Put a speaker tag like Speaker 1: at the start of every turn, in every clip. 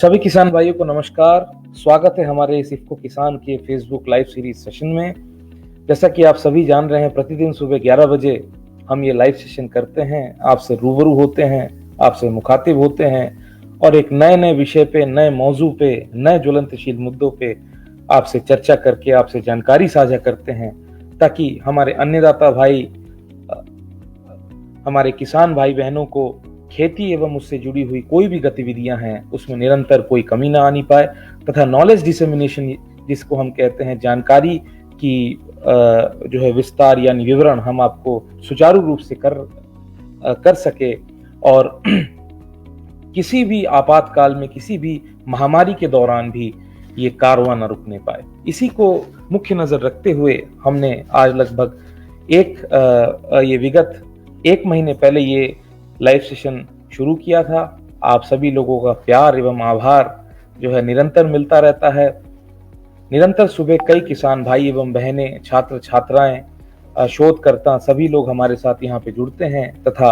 Speaker 1: सभी किसान भाइयों को नमस्कार। स्वागत है हमारे इस इफ्को किसान के फेसबुक लाइव सीरीज सेशन में। जैसा कि आप सभी जान रहे हैं, प्रतिदिन सुबह 11 बजे हम ये लाइव सेशन करते हैं, आपसे रूबरू होते हैं, आपसे मुखातिब होते हैं और एक नए विषय पे, नए मौजू पे, नए ज्वलंतशील मुद्दों पे आपसे चर्चा करके आपसे जानकारी साझा करते हैं, ताकि हमारे अन्नदाता भाई, हमारे किसान भाई बहनों को खेती एवं उससे जुड़ी हुई कोई भी गतिविधियां हैं उसमें निरंतर कोई कमी ना आनी पाए, तथा नॉलेज डिसेमिनेशन जिसको हम कहते हैं, जानकारी की जो है विस्तार यानी विवरण हम आपको सुचारू रूप से कर सके और किसी भी आपातकाल में, किसी भी महामारी के दौरान भी ये कारवां न रुकने पाए। इसी को मुख्य नजर रखते हुए हमने आज लगभग विगत एक महीने पहले ये लाइव सेशन शुरू किया था। आप सभी लोगों का प्यार एवं आभार जो है निरंतर मिलता रहता है। निरंतर सुबह कई किसान भाई एवं बहनें, छात्र छात्राएं, शोधकर्ता सभी लोग हमारे साथ यहाँ पे जुड़ते हैं, तथा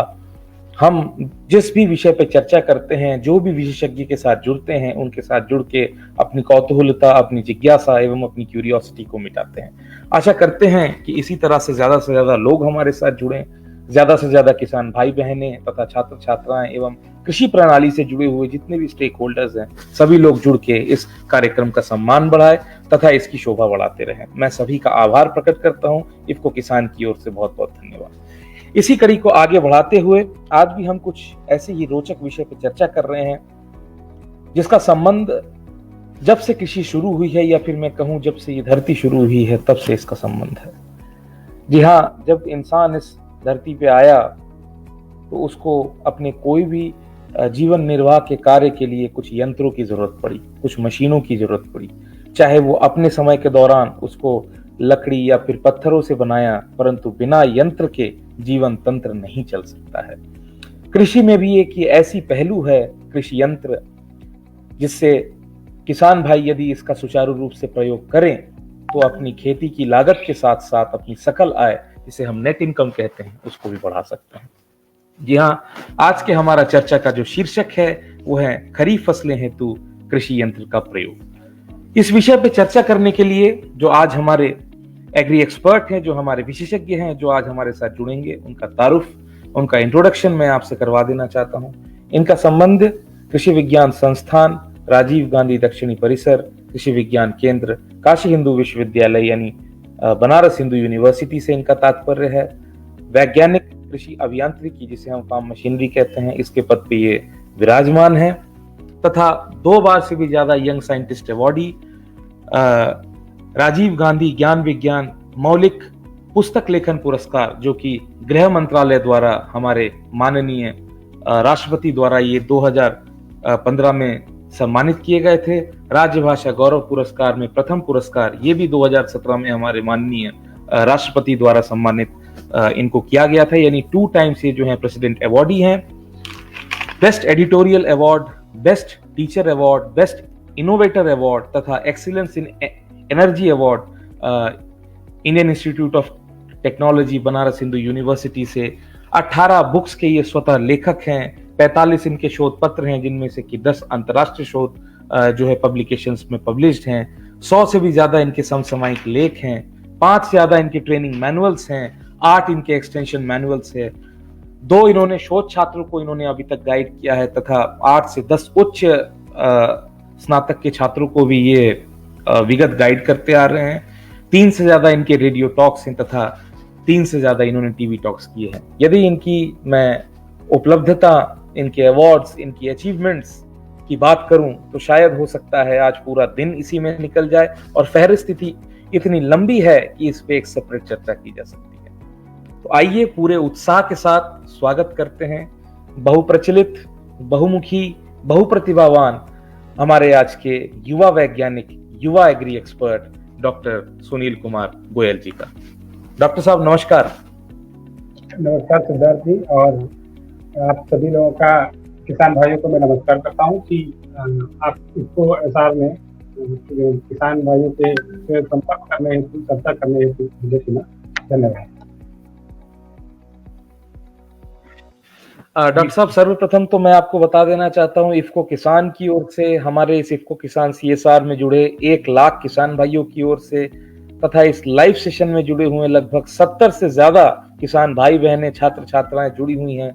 Speaker 1: हम जिस भी विषय पे चर्चा करते हैं, जो भी विशेषज्ञ के साथ जुड़ते हैं, उनके साथ जुड़ के अपनी कौतूहलता, अपनी जिज्ञासा एवं अपनी क्यूरियोसिटी को मिटाते हैं। आशा करते हैं कि इसी तरह से ज्यादा लोग हमारे साथ जुड़ें, ज्यादा से ज्यादा किसान भाई बहनें तथा छात्र छात्राएं एवं कृषि प्रणाली से जुड़े हुए जितने भी स्टेक होल्डर्स हैं, सभी लोग जुड़ के इस कार्यक्रम का सम्मान बढ़ाए तथा इसकी शोभा बढ़ाते रहें। मैं सभी का आभार प्रकट करता हूं। इफ्को किसान की ओर से बहुत बहुत धन्यवाद। इसी कड़ी को आगे बढ़ाते हुए आज भी हम कुछ ऐसे ही रोचक विषय पर चर्चा कर रहे हैं, जिसका संबंध जब से कृषि शुरू हुई है, या फिर मैं कहूं जब से ये धरती शुरू हुई है, तब से इसका संबंध है। जी हाँ, जब इंसान इस धरती पे आया तो उसको अपने कोई भी जीवन निर्वाह के कार्य के लिए कुछ यंत्रों की जरूरत पड़ी, कुछ मशीनों की जरूरत पड़ी। चाहे वो अपने समय के दौरान उसको लकड़ी या फिर पत्थरों से बनाया, परंतु बिना यंत्र के जीवन तंत्र नहीं चल सकता है। कृषि में भी एक ये ऐसी पहलू है, कृषि यंत्र, जिससे किसान भाई यदि इसका सुचारू रूप से प्रयोग करें तो अपनी खेती की लागत के साथ साथ अपनी सकल आय, जिसे हम नेट इनकम कहते हैं, उसको भी बढ़ा सकते हैं। जी हाँ, आज के हमारा चर्चा का जो शीर्षक है वो है खरीफ फसलें हेतु कृषि यंत्र का प्रयोग। इस विषय पे चर्चा करने के लिए जो आज हमारे एग्री एक्सपर्ट हैं, जो हमारे विशेषज्ञ हैं, जो आज हमारे साथ जुड़ेंगे, उनका तारुफ, उनका इंट्रोडक्शन मैं आपसे करवा देना चाहता हूँ। इनका संबंध कृषि विज्ञान संस्थान, राजीव गांधी दक्षिणी परिसर, कृषि विज्ञान केंद्र, काशी हिंदू विश्वविद्यालय यानी बनारस हिंदू यूनिवर्सिटी से इनका तात्पर्य है। वैज्ञानिक कृषि अभियांत्रिकी, जिसे हम फार्म मशीनरी कहते हैं, इसके पद पे ये विराजमान है, तथा 2 बार से भी ज्यादा young scientist awardee, Rajiv Gandhi ज्ञान विज्ञान मौलिक पुस्तक लेखन पुरस्कार, जो कि गृह मंत्रालय द्वारा हमारे माननीय राष्ट्रपति द्वारा ये 2015 में सम्मानित किए गए थे। राज्य भाषा गौरव पुरस्कार में प्रथम पुरस्कार ये भी 2017 में हमारे माननीय राष्ट्रपति द्वारा सम्मानित इनको किया गया था, यानी 2 टाइम्स ये जो है प्रेसिडेंट अवॉर्डी हैं। Best editorial award, best teacher award, best innovator award तथा excellence in energy award Indian Institute of Technology Banaras Hindu University से। 18 बुक्स के ये स्वतः लेखक हैं, 45 इनके शोध पत्र हैं, जिनमें से कि 10 अंतर्राष्ट्रीय शोध जो है पब्लिकेशंस में पब्लिश्ड हैं। 100 से भी ज्यादा इनके समसामयिक लेख हैं, 5 से ज्यादा इनके ट्रेनिंग मैनुअल्स हैं, 8 इनके एक्सटेंशन मैनुअल्स है, 2 इन्होंने शोध छात्रों को इन्होंने अभी तक गाइड किया है, तथा 8 से 10 उच्च स्नातक के छात्रों को भी ये विगत गाइड करते आ रहे हैं। 3 से ज्यादा इनके रेडियो टॉक्स हैं तथा 3 से ज्यादा इन्होंने टीवी टॉक्स किए हैं। यदि इनकी मैं उपलब्धता, इनके अवार्ड्स, इनकी अचीवमेंट्स की बात करूं तो शायद हो सकता है आज पूरा दिन इसी में निकल जाए, और फहरिस्त इतनी लंबी है कि इस पे एक सेपरेट चर्चा की जा सकती है। तो आइए पूरे उत्साह के साथ स्वागत करते हैं बहुप्रचलित, बहुमुखी, बहुप्रतिभावान हमारे आज के युवा वैज्ञानिक, युवा agri expert doctor Sunil Kumar Goyal ji का। डॉक्टर साहब नमस्कार।
Speaker 2: नमस्कार सिद्धार्थ जी, और आप सभी लोगों का, किसान भाइयों को मैं नमस्कार करता हूं कि आप इसको एसआर में किसान भाइयों से संपर्क करने हेतु, चर्चा करने हेतु मुझे चुना। धन्यवाद।
Speaker 1: डॉक्टर साहब, सर्वप्रथम तो मैं आपको बता देना चाहता हूँ, इफ्को किसान की ओर से, हमारे इस इफ्को किसान सीएसआर में जुड़े 1 लाख किसान भाइयों की ओर से, तथा इस लाइव सेशन में जुड़े हुए लगभग 70 से ज्यादा किसान भाई बहनें, छात्र छात्राएं जुड़ी हुई हैं,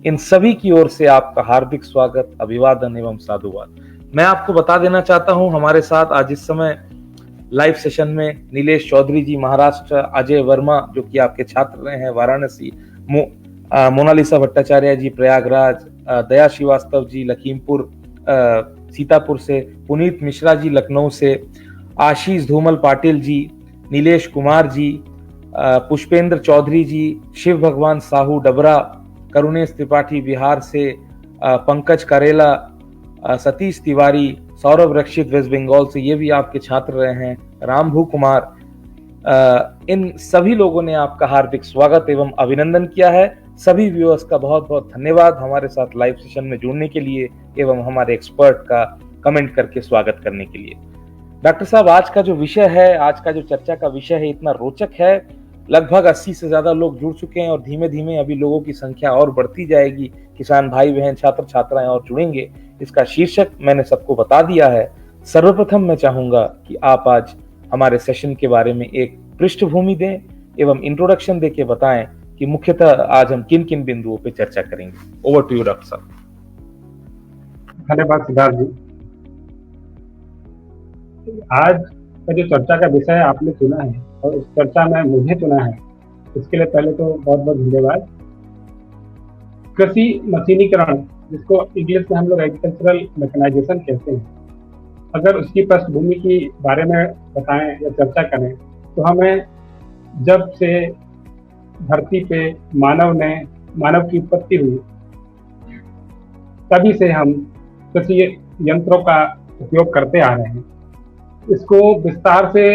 Speaker 1: इन सभी की ओर से आपका हार्दिक स्वागत, अभिवादन एवं साधुवाद। मैं आपको बता देना चाहता हूं, हमारे साथ आज इस समय लाइव सेशन में नीलेश चौधरी जी महाराष्ट्र, अजय वर्मा जो कि आपके छात्र रहे हैं वाराणसी, मोनालिसा भट्टाचार्य जी प्रयागराज, दया श्रीवास्तव जी लखीमपुर सीतापुर से, पुनीत मिश्रा जी लखनऊ से, आशीष धूमल पाटिल जी, नीलेश कुमार जी, पुष्पेंद्र चौधरी जी, शिव भगवान साहू डबरा, करुणेश त्रिपाठी बिहार से, पंकज करेला, सतीश तिवारी, सौरभ रक्षित वेस्ट बंगाल से, ये भी आपके छात्र रहे हैं, रामभू कुमार, इन सभी लोगों ने आपका हार्दिक स्वागत एवं अभिनंदन किया है। सभी व्यूअर्स का बहुत बहुत धन्यवाद हमारे साथ लाइव सेशन में जुड़ने के लिए एवं हमारे एक्सपर्ट का कमेंट करके स्वागत करने के लिए। डॉक्टर साहब, आज का जो विषय है, आज का जो चर्चा का विषय है, इतना रोचक है, लगभग 80 से ज्यादा लोग जुड़ चुके हैं और धीमे धीमे अभी लोगों की संख्या और बढ़ती जाएगी, किसान भाई बहन, छात्र छात्राएं और जुड़ेंगे। इसका शीर्षक मैंने सबको बता दिया है। सर्वप्रथम मैं चाहूंगा कि आप आज हमारे सेशन के बारे में एक पृष्ठभूमि दें एवं इंट्रोडक्शन देके बताएं कि मुख्यतः आज हम किन किन बिंदुओं पे चर्चा करेंगे। ओवर टू यू डॉक्टर साहब।
Speaker 2: धन्यवाद सिद्धार्थ जी। आज का जो चर्चा का विषय आपने चुना है और उस चर्चा में मुझे चुना है, इसके लिए पहले तो बहुत बहुत धन्यवाद। कृषि मशीनीकरण, जिसको इंग्लिश में हम लोग एग्रीकल्चरल मैकेनाइजेशन कहते हैं, अगर उसकी पृष्ठभूमि की बारे में बताएं या चर्चा करें तो हमें जब से धरती पे मानव की उत्पत्ति हुई, तभी से हम कृषि यंत्रों का उपयोग करते आ रहे हैं। इसको विस्तार से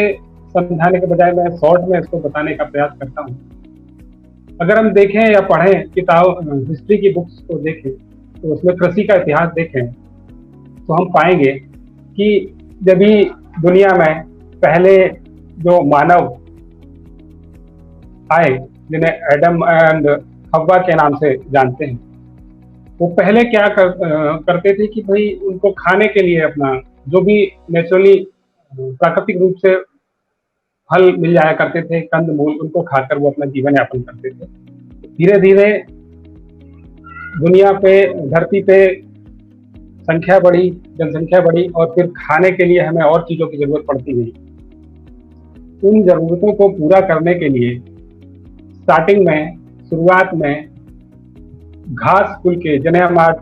Speaker 2: समझाने के बजाय मैं शॉर्ट में इसको बताने का प्रयास करता हूँ। अगर हम देखें या पढ़ें किताब, हिस्ट्री की बुक्स को देखें तो उसमें कृषि का इतिहास देखें तो हम पाएंगे कि जब भी दुनिया में पहले जो मानव आए, जिन्हें एडम एंड हव्वा के नाम से जानते हैं, वो पहले क्या करते थे कि भाई उनको खाने के लिए अपना जो भी नेचुरली प्राकृतिक रूप से फल मिल जाया करते थे, कंद मूल, उनको खाकर वो अपना जीवन यापन करते थे। धीरे धीरे दुनिया पे, धरती पे संख्या बढ़ी, जनसंख्या बढ़ी और फिर खाने के लिए हमें और चीजों की जरूरत पड़ती गई। उन जरूरतों को पूरा करने के लिए स्टार्टिंग में, शुरुआत में घास कुल के, जिन्हें हम आज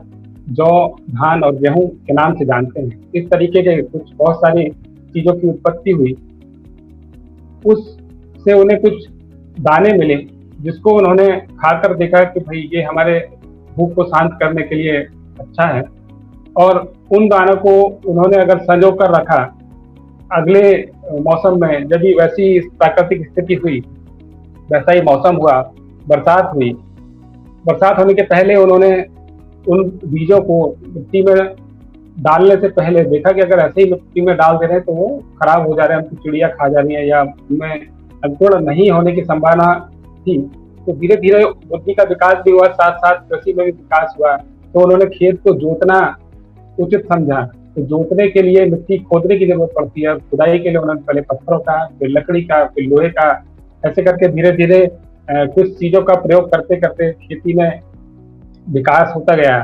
Speaker 2: जौ, धान और गेहूं के नाम से जानते हैं, इस तरीके के कुछ बहुत सारी चीजों की उत्पत्ति हुई। उससे उन्हें कुछ दाने मिले जिसको उन्होंने खाकर देखा कि भाई ये हमारे भूख को शांत करने के लिए अच्छा है, और उन दानों को उन्होंने अगर संजो कर रखा, अगले मौसम में जब भी वैसी प्राकृतिक स्थिति हुई, वैसा ही मौसम हुआ, बरसात हुई, बरसात होने के पहले उन्होंने उन बीजों को मिट्टी में डालने से पहले देखा कि अगर ऐसे ही मिट्टी में डाल दे रहे हैं तो वो खराब हो जा रहे हैं, उनको चिड़िया खा जा रही है या उनमें अंकुरण नहीं होने की संभावना थी। तो धीरे धीरे बुद्धि का विकास भी हुआ, साथ साथ कृषि में भी विकास हुआ। तो उन्होंने खेत को जोतना उचित समझा। तो जोतने के लिए मिट्टी खोदने की जरूरत पड़ती है, खुदाई के लिए उन्होंने पहले पत्थरों का, फिर लकड़ी का, फिर लोहे का, ऐसे करके धीरे धीरे कुछ चीजों का प्रयोग करते करते खेती में विकास होता गया।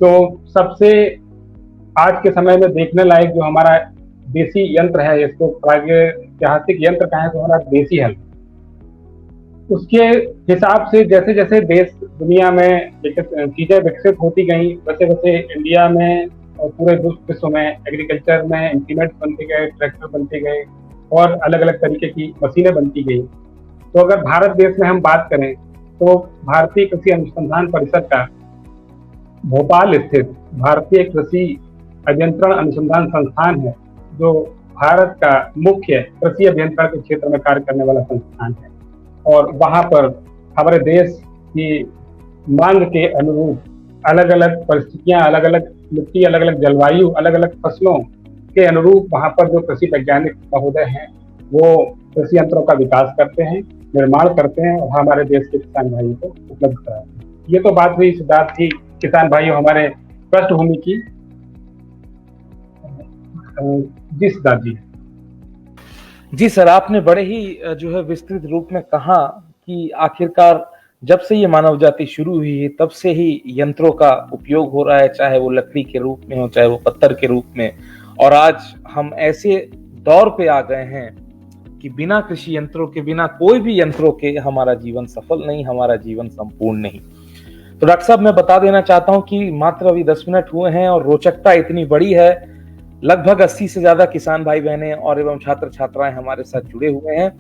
Speaker 2: तो सबसे आज के समय में देखने लायक जो हमारा देसी यंत्र है, इसको प्रागैतिहासिक यंत्र कहें तो हमारा देसी हल, उसके हिसाब से जैसे जैसे देश दुनिया में चीजें विकसित होती गई, वैसे वैसे इंडिया में और पूरे विश्व में एग्रीकल्चर में इंप्लीमेंट बनते गए, ट्रैक्टर बनते गए और अलग अलग तरीके की मशीनें बनती गई। तो अगर भारत देश में हम बात करें तो भारतीय कृषि अनुसंधान परिषद का भोपाल स्थित भारतीय कृषि अभियंत्रण अनुसंधान संस्थान है, जो भारत का मुख्य कृषि अभियंत्रण के क्षेत्र में कार्य करने वाला संस्थान है। और वहां पर हमारे देश की मांग के अनुरूप अलग अलग परिस्थितियां, अलग अलग मिट्टी, अलग अलग जलवायु, अलग अलग फसलों के अनुरूप वहां पर जो कृषि वैज्ञानिक महोदय हैं वो कृषि यंत्रों का विकास करते हैं, निर्माण करते हैं और हमारे देश के किसान भाइयों को उपलब्ध कराते हैं। ये तो बात हुई सिद्धार्थ जी किसान भाइयों हमारे पृष्ठभूमि की। जी सिद्धार्थ जी।
Speaker 1: जी सर, आपने बड़े ही जो है विस्तृत रूप में कहा कि आखिरकार जब से ये मानव जाति शुरू हुई है तब से ही यंत्रों का उपयोग हो रहा है, चाहे वो लकड़ी के रूप में हो, चाहे वो पत्थर के रूप में। और आज हम ऐसे दौर पे आ गए हैं कि बिना कृषि यंत्रों के, बिना कोई भी यंत्रों के हमारा जीवन सफल नहीं, हमारा जीवन संपूर्ण नहीं। तो डॉक्टर साहब, मैं बता देना चाहता हूं कि मात्र अभी 10 मिनट हुए हैं और रोचकता इतनी बड़ी है, लगभग 80 से ज्यादा किसान भाई बहनें और एवं छात्र छात्राएं हमारे साथ जुड़े हुए हैं।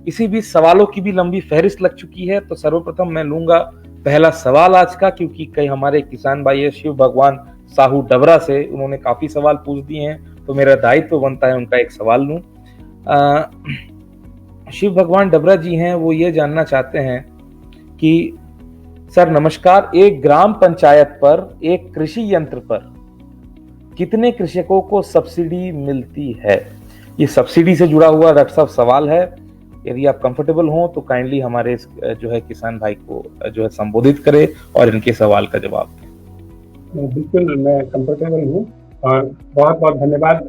Speaker 1: इसी बीच सवालों की भी लंबी फहरिस्त लग चुकी है। तो सर्वप्रथम मैं लूंगा पहला सवाल आज का, क्योंकि कई हमारे किसान भाई है शिव भगवान साहू डबरा से, उन्होंने काफी सवाल पूछ दिए हैं, तो मेरा दायित्व बनता है उनका एक सवाल लूं। शिव भगवान डबरा जी हैं, वो ये जानना चाहते हैं कि सर नमस्कार, एक ग्राम पंचायत पर एक कृषि यंत्र पर कितने कृषकों को सब्सिडी मिलती है? ये सब्सिडी से जुड़ा हुआ डॉक्टर साहब सवाल है। यदि आप कंफर्टेबल हो तो काइंडली हमारे जो है किसान भाई को जो है संबोधित करें और इनके सवाल का जवाब दें।
Speaker 2: बिल्कुल, मैं कंफर्टेबल हूँ और बहुत बहुत धन्यवाद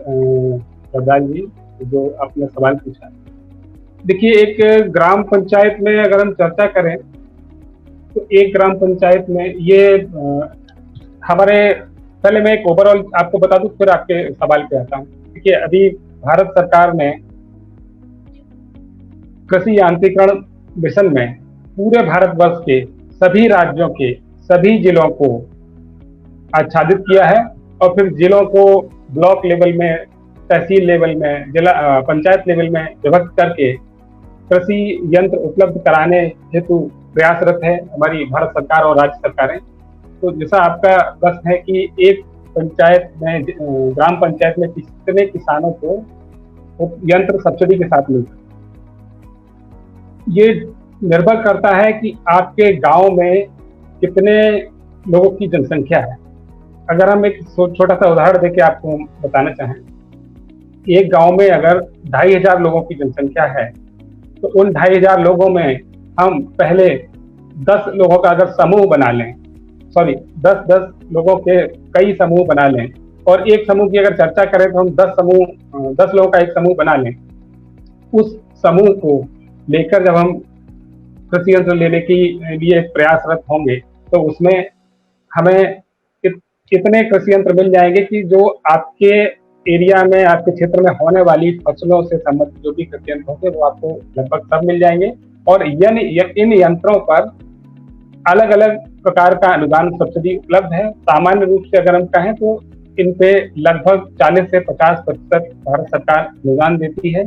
Speaker 2: सरदार जी जो आपने सवाल पूछा। देखिए, एक ग्राम पंचायत में अगर हम चर्चा करें तो एक ग्राम पंचायत में ये हमारे, पहले मैं एक ओवरऑल आपको बता दूं फिर आपके सवाल पे आता हूँ। देखिए, अभी भारत सरकार ने कृषि यांत्रिकरण मिशन में पूरे भारतवर्ष के सभी राज्यों के सभी जिलों को आच्छादित किया है और फिर जिलों को ब्लॉक लेवल में, तहसील लेवल में, जिला पंचायत लेवल में विभक्त करके कृषि यंत्र उपलब्ध कराने हेतु प्रयासरत है हमारी भारत सरकार और राज्य सरकारें। तो जैसा आपका प्रश्न है कि एक पंचायत में, ग्राम पंचायत में कितने किसानों को यंत्र सब्सिडी के साथ मिलता है, ये निर्भर करता है कि आपके गांव में कितने लोगों की जनसंख्या है। अगर हम एक छोटा सा उदाहरण देके आपको बताना चाहें, एक गांव में अगर 2500 लोगों की जनसंख्या है तो उन 2500 लोगों में हम पहले 10 लोगों का अगर समूह बना लें, 10 लोगों के कई समूह बना लें और एक समूह की अगर चर्चा करें तो हम 10 लोगों का एक समूह बना लें। उस समूह को लेकर जब हम कृषि यंत्र लेने के लिए प्रयासरत होंगे तो उसमें हमें कितने कृषि यंत्र मिल जाएंगे कि जो आपके एरिया में, आपके क्षेत्र में होने वाली फसलों से संबंधित जो भी कृषि यंत्र होंगे वो आपको लगभग सब मिल जाएंगे। और इन यंत्रों पर अलग अलग प्रकार का अनुदान सब्सिडी उपलब्ध है। सामान्य रूप से अगर हम कहें तो इन पे लगभग 40 से 50% भारत सरकार अनुदान देती है।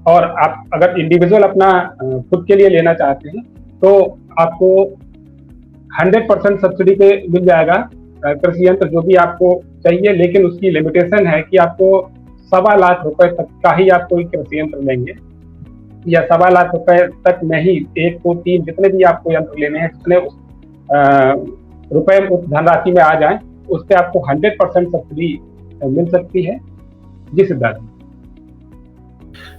Speaker 2: और आप अगर इंडिविजुअल अपना खुद के लिए लेना चाहते हैं तो आपको 100% सब्सिडी पे मिल जाएगा कृषि यंत्र जो भी आपको चाहिए, लेकिन उसकी लिमिटेशन है कि आपको 1.25 लाख रुपए तक का ही आप कोई कृषि यंत्र लेंगे, या 1.25 लाख रुपए तक में ही 1, 2, 3 जितने भी आपको यंत्र लेने हैं, जितने रुपए उस धनराशि में आ जाए, उस पर आपको 100% सब्सिडी मिल सकती है। जी सिद्धार्थ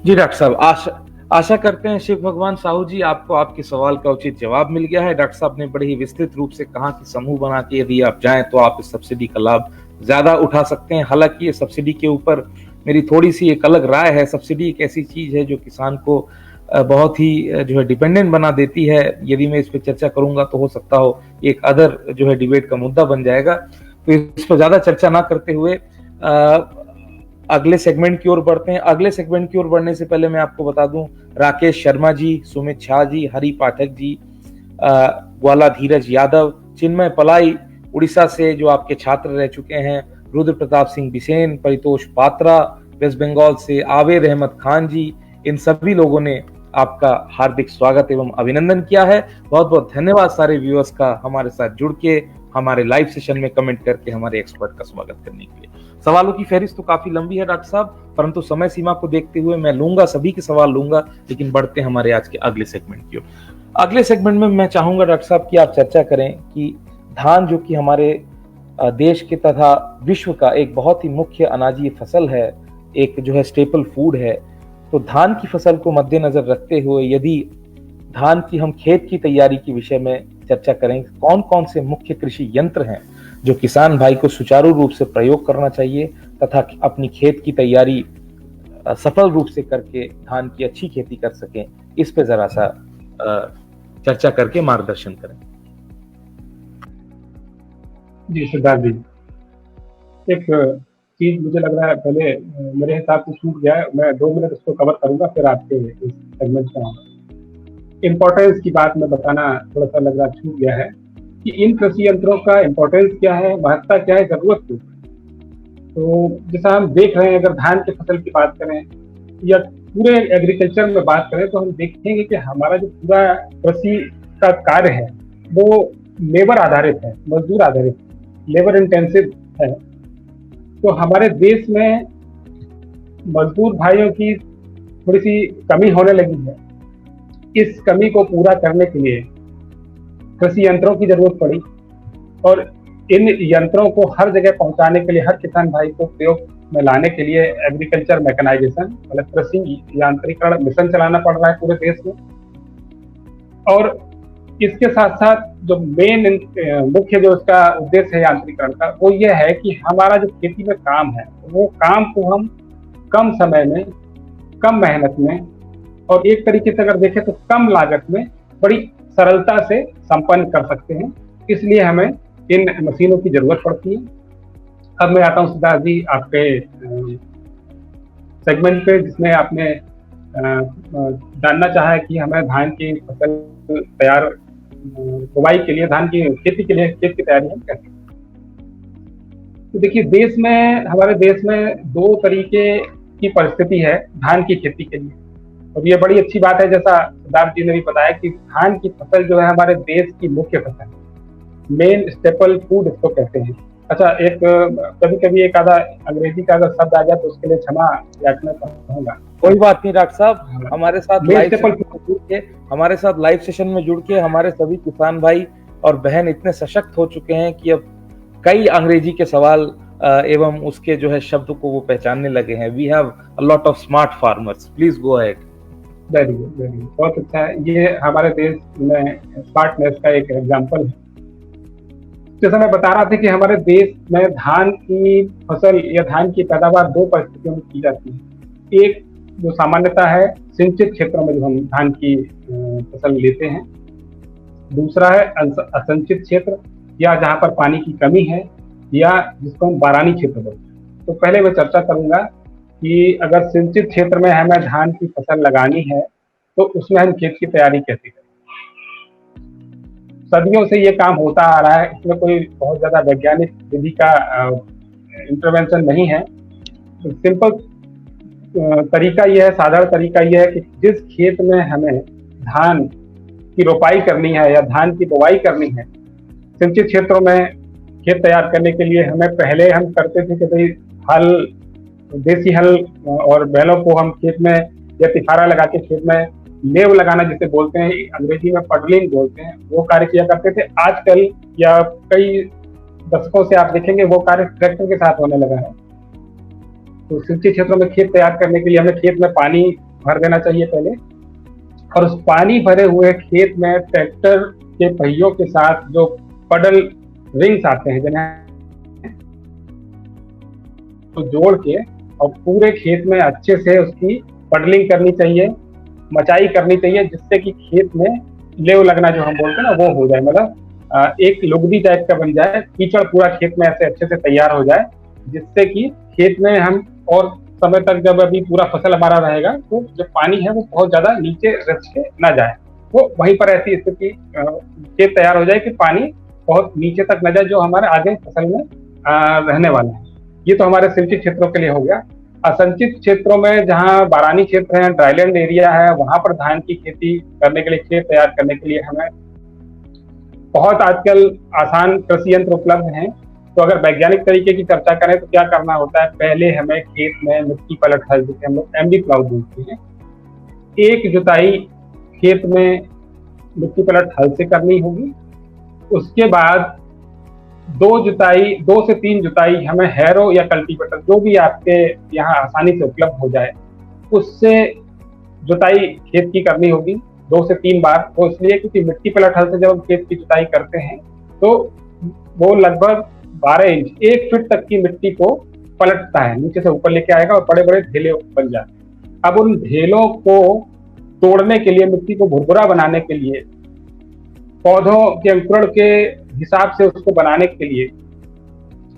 Speaker 1: जी डॉक्टर साहब, आशा करते हैं शिव भगवान साहू जी आपको आपके सवाल का उचित जवाब मिल गया है। डॉक्टर साहब ने बड़े ही विस्तृत रूप से कहा कि समूह बना के यदि आप जाएं तो आप इस सब्सिडी का लाभ ज्यादा उठा सकते हैं। हालांकि ये सब्सिडी के ऊपर मेरी थोड़ी सी एक अलग राय है। सब्सिडी एक ऐसी चीज है जो किसान को बहुत ही जो है डिपेंडेंट बना देती है। यदि मैं इस पर चर्चा करूंगा तो हो सकता हो एक अदर जो है डिबेट का मुद्दा बन जाएगा, तो इस पर ज्यादा चर्चा ना करते हुए अगले सेगमेंट की ओर बढ़ते हैं। अगले सेगमेंट की ओर बढ़ने से पहले मैं आपको बता दूं, राकेश शर्मा जी, सुमित झा जी, हरि पाठक जी, ग्वाला धीरज यादव, चिन्मय पलाई उड़ीसा से जो आपके छात्र रह चुके हैं, रुद्र प्रताप सिंह बिसेन, परितोष पात्रा वेस्ट बंगाल से, आवेद अहमद खान जी, इन सभी लोगों ने आपका हार्दिक स्वागत एवं अभिनंदन किया है। बहुत बहुत धन्यवाद सारे व्यूअर्स का हमारे साथ जुड़ के, हमारे लाइव सेशन में कमेंट करके हमारे एक्सपर्ट का स्वागत करने के लिए। सवालों की फहरिस्त तो काफी लंबी है डॉक्टर साहब, परंतु समय सीमा को देखते हुए मैं लूंगा, सभी के सवाल लूंगा, लेकिन बढ़ते हैं हमारे आज के अगले सेगमेंट की ओर। अगले सेगमेंट में मैं चाहूंगा डॉक्टर साहब कि आप चर्चा करें कि धान जो कि हमारे देश के तथा विश्व का एक बहुत ही मुख्य अनाजी फसल है, एक जो है स्टेपल फूड है, तो धान की फसल को मद्देनजर रखते हुए यदि धान की हम खेत की तैयारी के विषय में चर्चा करेंगे कौन कौन से मुख्य कृषि यंत्र हैं जो किसान भाई को सुचारू रूप से प्रयोग करना चाहिए तथा अपनी खेत की तैयारी सफल रूप से करके धान की अच्छी खेती कर सकें, इस पे जरा सा चर्चा करके मार्गदर्शन करें।
Speaker 2: जी सिद्धार्थ जी, एक चीज मुझे लग रहा है पहले मेरे हिसाब से छूट गया है, मैं 2 मिनट उसको कवर करूंगा फिर आपके इस सेगमेंट में आऊंगा। इम्पोर्टेंस की बात मैं बताना थोड़ा सा लग रहा छूट गया है कि इन कृषि यंत्रों का इम्पोर्टेंस क्या है, महत्ता क्या है, जरूरत क्यों है। तो जैसा हम देख रहे हैं, अगर धान की फसल की बात करें या पूरे एग्रीकल्चर में बात करें तो हम देखेंगे कि हमारा जो पूरा कृषि का कार्य है वो लेबर आधारित है, मजदूर आधारित, लेबर इंटेंसिव है। तो हमारे देश में मजदूर भाइयों की थोड़ी सी कमी होने लगी है। इस कमी को पूरा करने के लिए कृषि यंत्रों की जरूरत पड़ी और इन यंत्रों को हर जगह पहुंचाने के लिए, हर किसान भाई को प्रयोग में लाने के लिए एग्रीकल्चर मैकेनाइजेशन मतलब कृषि यांत्रिकरण मिशन चलाना पड़ रहा है पूरे देश में। और इसके साथ साथ जो मेन मुख्य जो इसका उद्देश्य है यांत्रिकरण का, वो ये है कि हमारा जो खेती में काम है वो काम को हम कम समय में, कम मेहनत में और एक तरीके से अगर देखें तो कम लागत में बड़ी सरलता से संपन्न कर सकते हैं। इसलिए हमें इन मशीनों की जरूरत पड़ती है। अब मैं आता हूँ सिद्धार्थ जी आपके सेगमेंट पे, जिसमें आपने जानना चाहा है कि हमें धान की फसल तैयार बुवाई के लिए, धान की खेती के लिए खेत की तैयारी हम कैसे। तो देखिए, देश में, हमारे देश में 2 तरीके की परिस्थिति है धान की खेती के लिए और ये बड़ी अच्छी बात है। जैसा सिद्धार्थ जी ने भी बताया कि धान की फसल जो है हमारे देश की मुख्य फसल, मेन स्टेपल फूड इसको कहते हैं। अच्छा, एक कभी कभी एक आधा अंग्रेजी का अगर शब्द आ जाए तो उसके लिए क्षमा याचना चाहूंगा।
Speaker 1: कोई बात नहीं डॉक्टर साहब, हमारे साथ लाइव सेशन में जुड़ के हमारे सभी किसान भाई और बहन इतने सशक्त हो चुके हैं कि अब कई अंग्रेजी के सवाल एवं उसके जो है शब्द को वो पहचानने लगे हैं। We have a lot of smart farmers, please go ahead.
Speaker 2: Very good, बहुत अच्छा है। ये हमारे देश में स्मार्टनेस का एक एग्जाम्पल है। जैसा मैं बता रहा था कि हमारे देश में धान की फसल या धान की पैदावार 2 परिस्थितियों में की जाती है। एक जो सामान्यतः है सिंचित क्षेत्रों में जो हम धान की फसल लेते हैं, दूसरा है असंचित क्षेत्र या जहाँ पर पानी की कमी है या जिसको हम बारानी क्षेत्र बोलते हैं। तो पहले मैं चर्चा करूंगा कि अगर सिंचित क्षेत्र में हमें धान की फसल लगानी है तो उसमें हम खेत की तैयारी कैसे करें। सदियों से ये काम होता आ रहा है, इसमें कोई बहुत ज्यादा वैज्ञानिक विधि का इंटरवेंशन नहीं है। तो सिंपल तरीका यह है, साधारण तरीका यह है कि जिस खेत में हमें धान की रोपाई करनी है या धान की बुवाई करनी है, सिंचित क्षेत्रों में खेत तैयार करने के लिए हमें पहले हम करते थे कि भाई हल, देसी हल और बैलों को हम खेत में या तिफारा लगा के खेत में लेव लगाना जिसे बोलते हैं, अंग्रेजी में पडलिंग बोलते हैं, वो कार्य किया करते थे। आजकल या कई दशकों से आप देखेंगे वो कार्य ट्रैक्टर के साथ होने लगा है। तो सिंचित क्षेत्रों में खेत तैयार करने के लिए हमें खेत में पानी भर देना चाहिए पहले, और उस पानी भरे हुए खेत में ट्रैक्टर के पहियों के साथ जो पडल रिंग्स आते हैं जिन्हें तो जोड़ के और पूरे खेत में अच्छे से उसकी पडलिंग करनी चाहिए, मचाई करनी चाहिए, जिससे कि खेत में लेव लगना जो हम बोलते हैं ना वो हो जाए, मतलब एक लुगदी टाइप का बन जाए, कीचड़ पूरा खेत में ऐसे अच्छे से तैयार हो जाए, जिससे कि खेत में हम और समय तक जब अभी पूरा फसल हमारा रहेगा तो जो पानी है वो बहुत ज्यादा नीचे रच के ना जाए, वो वहीं पर ऐसी स्थिति खेत तैयार हो जाए कि पानी बहुत नीचे तक न जाए जो हमारे आगे फसल में रहने वाला है। ये तो हमारे सिंचित क्षेत्रों के लिए हो गया। असंचित क्षेत्रों में जहाँ बारानी क्षेत्र है, ड्राईलैंड एरिया है, वहां पर धान की खेती करने के लिए, खेत तैयार करने के लिए हमें बहुत आजकल आसान कृषि यंत्र उपलब्ध हैं। तो अगर वैज्ञानिक तरीके की चर्चा करें तो क्या करना होता है, पहले हमें खेत में मिट्टी पलट हल, जिसे हम लोग एमडी प्लाउ बोलते हैं, एक जुताई खेत में मिट्टी पलट हल से करनी होगी। उसके बाद 2 से 3 जुताई हमें हैरो या कल्टीवेटर, जो भी आपके यहाँ आसानी से उपलब्ध हो जाए, उससे जुताई खेत की करनी होगी। 2 से 3 बार। तो इसलिए क्योंकि मिट्टी पलट हल से जब हम खेत की जुताई करते हैं तो वो लगभग 12 इंच 1 फीट तक की मिट्टी को पलटता है, नीचे से ऊपर लेके आएगा और बड़े बड़े ढेले बन जाते हैं। अब उन ढेलों को तोड़ने के लिए, मिट्टी को भुरभुरा बनाने के लिए, पौधों के अंकुरण के हिसाब से उसको बनाने के लिए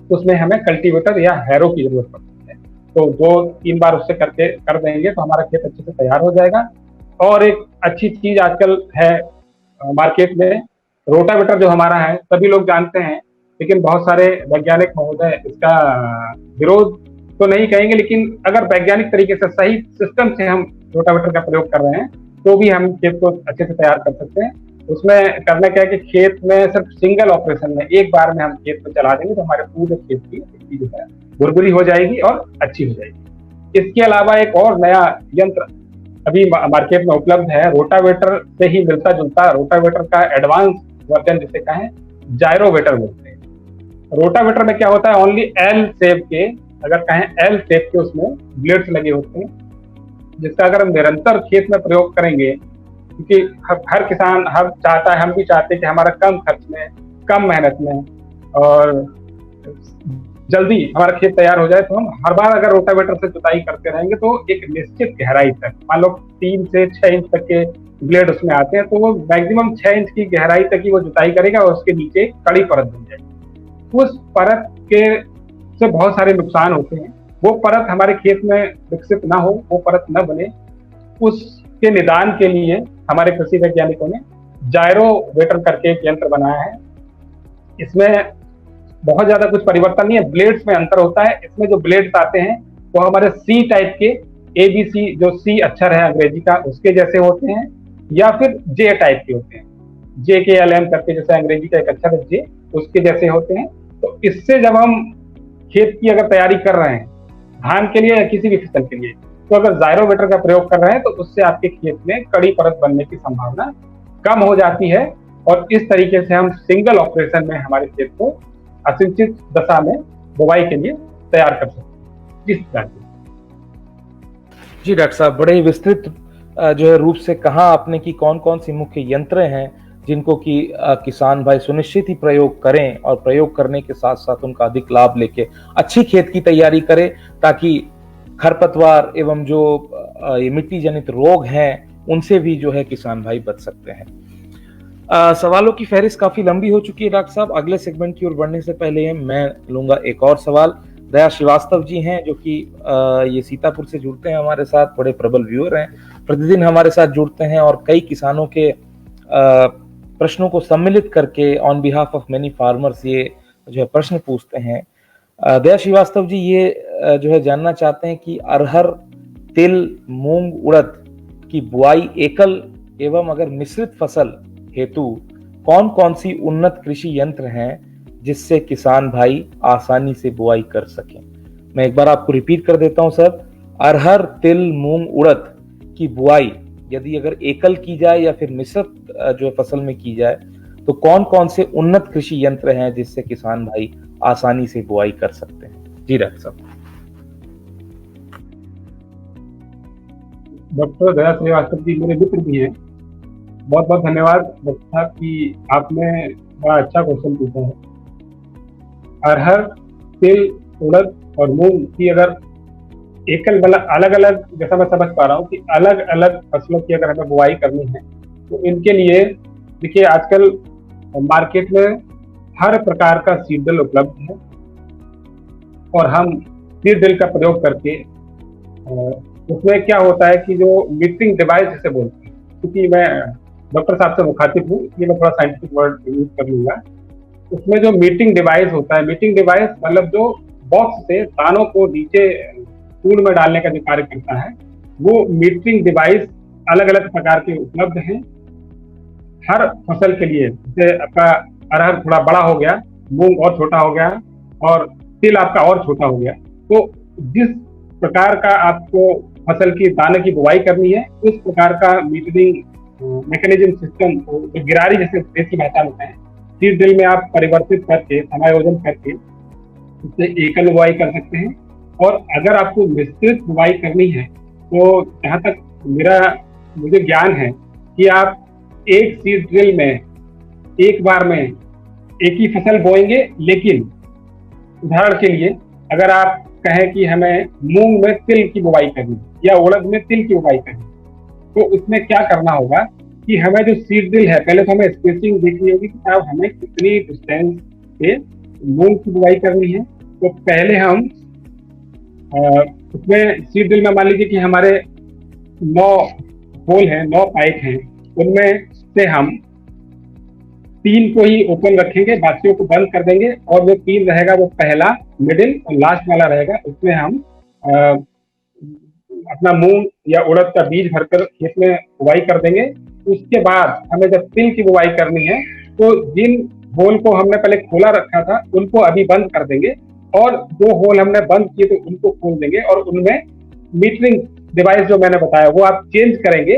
Speaker 2: उसमें हमें कल्टीवेटर या हैरो की जरूरत पड़ती है। तो 2-3 बार उससे करके कर देंगे तो हमारा खेत अच्छे से तैयार हो जाएगा। और एक अच्छी चीज आजकल है मार्केट में, रोटावेटर जो हमारा है सभी लोग जानते हैं, लेकिन बहुत सारे वैज्ञानिक महोदय इसका विरोध तो नहीं कहेंगे, लेकिन अगर वैज्ञानिक तरीके से सही सिस्टम से हम रोटावेटर का प्रयोग कर रहे हैं तो भी हम खेत को अच्छे से तैयार कर सकते हैं। उसमें करना क्या है कि खेत में सिर्फ सिंगल ऑपरेशन में एक बार में हम खेत में चला देंगे तो हमारे पूरे खेत की मिट्टी जो है भुरभुरी हो जाएगी और अच्छी हो जाएगी। इसके अलावा एक और नया यंत्र अभी मार्केट में उपलब्ध है, रोटावेटर से ही मिलता जुलता, रोटावेटर का एडवांस वर्जन जिसे कहें जायरोवेटर बोलते हैं। रोटावेटर में क्या होता है, ओनली एल शेप के, अगर कहें एल शेप के उसमें ब्लेड्स लगे होते हैं, जिसका अगर हम निरंतर खेत में प्रयोग करेंगे, क्योंकि हर किसान हर चाहता है, हम भी चाहते हैं कि हमारा कम खर्च में, कम मेहनत में और जल्दी हमारा खेत तैयार हो जाए, तो हम हर बार अगर रोटावेटर से जुताई करते रहेंगे तो एक निश्चित गहराई तक, मान लो 3 से 6 इंच तक के ब्लेड उसमें आते हैं, तो वो मैक्सिमम 6 इंच की गहराई तक ही वो जुताई करेगा और उसके नीचे कड़ी परत बन जाएगी। उस परत के से बहुत सारे नुकसान होते हैं, वो परत हमारे खेत में विकसित ना हो, वो परत न बने, उसके निदान के लिए हमारे कृषि वैज्ञानिकों ने जायरोवेटर करके एक यंत्र बनाया है। इसमें बहुत ज्यादा कुछ परिवर्तन नहीं है, ब्लेड्स में अंतर होता है। इसमें जो ब्लेड्स आते हैं वो हमारे सी टाइप के, ABC जो सी अक्षर है अंग्रेजी का उसके जैसे होते हैं, या फिर जे टाइप के होते हैं, JKLM करके, जैसे अंग्रेजी का एक अक्षर है जे, उसके जैसे होते हैं। तो इससे जब हम खेत की अगर तैयारी कर रहे हैं धान के लिए या किसी भी फसल के लिए, तो अगर जायरोवेटर का प्रयोग कर रहे हैं तो उससे आपके खेत में कड़ी परत बनने की संभावना कम हो जाती है और इस तरीके से हम सिंगल ऑपरेशन में हमारे खेत को असिंचित दशा में बुवाई के लिए तैयार कर सकते हैं। जिस तरह से
Speaker 1: जी डॉक्टर साहब, बड़े ही विस्तृत जो है रूप से कहा आपने कि कौन कौन सी मुख्य यंत्र हैं जिनको कि किसान भाई सुनिश्चित ही प्रयोग करें और प्रयोग करने के साथ साथ उनका अधिक लाभ लेके अच्छी खेत की तैयारी करें, ताकि खरपतवार एवं जो ये मिट्टी जनित रोग हैं उनसे भी जो है किसान भाई बच सकते हैं। सवालों की फहरिस्त काफी लंबी हो चुकी है डॉक्टर साहब। अगले सेगमेंट की ओर बढ़ने से पहले मैं लूंगा एक और सवाल। दया श्रीवास्तव जी हैं जो कि ये सीतापुर से जुड़ते हैं हमारे साथ, बड़े प्रबल व्यूअर हैं, प्रतिदिन हमारे साथ जुड़ते हैं और कई किसानों के प्रश्नों को सम्मिलित करके on behalf of many farmers ये जो है प्रश्न पूछते हैं। दया श्रीवास्तव जी ये जो है जानना चाहते हैं कि अरहर, तिल, मूंग, उड़द की बुआई एकल एवं अगर मिश्रित फसल हेतु कौन कौन सी उन्नत कृषि यंत्र हैं जिससे किसान भाई आसानी से बुआई कर सकें। मैं एक बार आपको रिपीट कर देता हूं सर। अरहर, तिल, मूंग, उड़द की बुआई यदि अगर एकल की जाए या फिर मिश्रित जो फसल में की जाए तो कौन कौन से उन्नत कृषि यंत्र हैं जिससे किसान भाई आसानी से बुआई कर सकते हैं। जी डॉक्टर साहब।
Speaker 2: डॉक्टर दया श्रीवास्तव जी मेरे मित्र भी हैं, बहुत बहुत धन्यवाद डॉक्टर साहब कि आपने बड़ा अच्छा क्वेश्चन पूछा है। अरहर, तिल, उड़द और मूंग की अगर एकल मतलब अलग अलग, जैसा मैं समझ पा रहा हूँ कि अलग अलग फसलों की अगर हमें बुआई करनी है तो इनके लिए देखिए आजकल मार्केट में हर प्रकार का सीड ड्रिल उपलब्ध है और हम सीड ड्रिल का प्रयोग करके उसमें क्या होता है कि जो मीटरिंग डिवाइस जिसे बोलते हैं, क्योंकि मैं डॉक्टर साहब से मुखातिब हूँ इसलिए मैं थोड़ा साइंटिफिक वर्ड यूज कर लूंगा। उसमें जो मीटिंग डिवाइस होता है, मीटिंग डिवाइस मतलब जो बॉक्स से दानों को नीचे फूल में डालने का जो कार्य करता है, वो मीटरिंग डिवाइस अलग अलग प्रकार के उपलब्ध हैं हर फसल के लिए। जैसे आपका अरहर थोड़ा बड़ा हो गया, मूंग और छोटा हो गया और तिल आपका और छोटा हो गया। तो जिस प्रकार का आपको फसल की दाने की बुवाई करनी है उस प्रकार का मीटरिंग मैकेनिज्म सिस्टम, जो गिरारी जैसे देसी भाषा में है, सीड ड्रिल में आप परिवर्तित करके समायोजन करके उससे एकल बुवाई कर सकते हैं। और अगर आपको विस्तृत बुवाई करनी है तो जहाँ तक मुझे ज्ञान है कि आप एक सीड ड्रिल में एक बार में एक ही फसल बोएंगे, लेकिन उदाहरण के लिए अगर आप कहें कि हमें मूंग में तिल की बुवाई करनी या उड़द में तिल की बुवाई करनी, तो उसमें क्या करना होगा कि हमें जो सीड ड्रिल है, पहले तो हमें स्पेसिंग देखनी होगी कि साहब हमें कितनी डिस्टेंस पे मूंग की बुवाई करनी है। तो पहले हम उसमें सीड ड्रिल में मान लीजिए कि हमारे 9 होल हैं, 9 पाइप हैं, उनमें से हम 3 को ही ओपन रखेंगे, बाकियों को बंद कर देंगे, और जो 3 रहेगा वो पहला, मिडिल और लास्ट वाला रहेगा। उसमें हम अपना मूंग या उड़द का बीज भरकर खेत में बुवाई कर देंगे। उसके बाद हमें जब तिल की बुवाई करनी है तो जिन होल को हमने पहले खोला रखा था उनको अभी बंद कर देंगे, और जो होल हमने बंद किए तो उनको खोल देंगे, और उनमें मीटरिंग डिवाइस जो मैंने बताया वो आप चेंज करेंगे।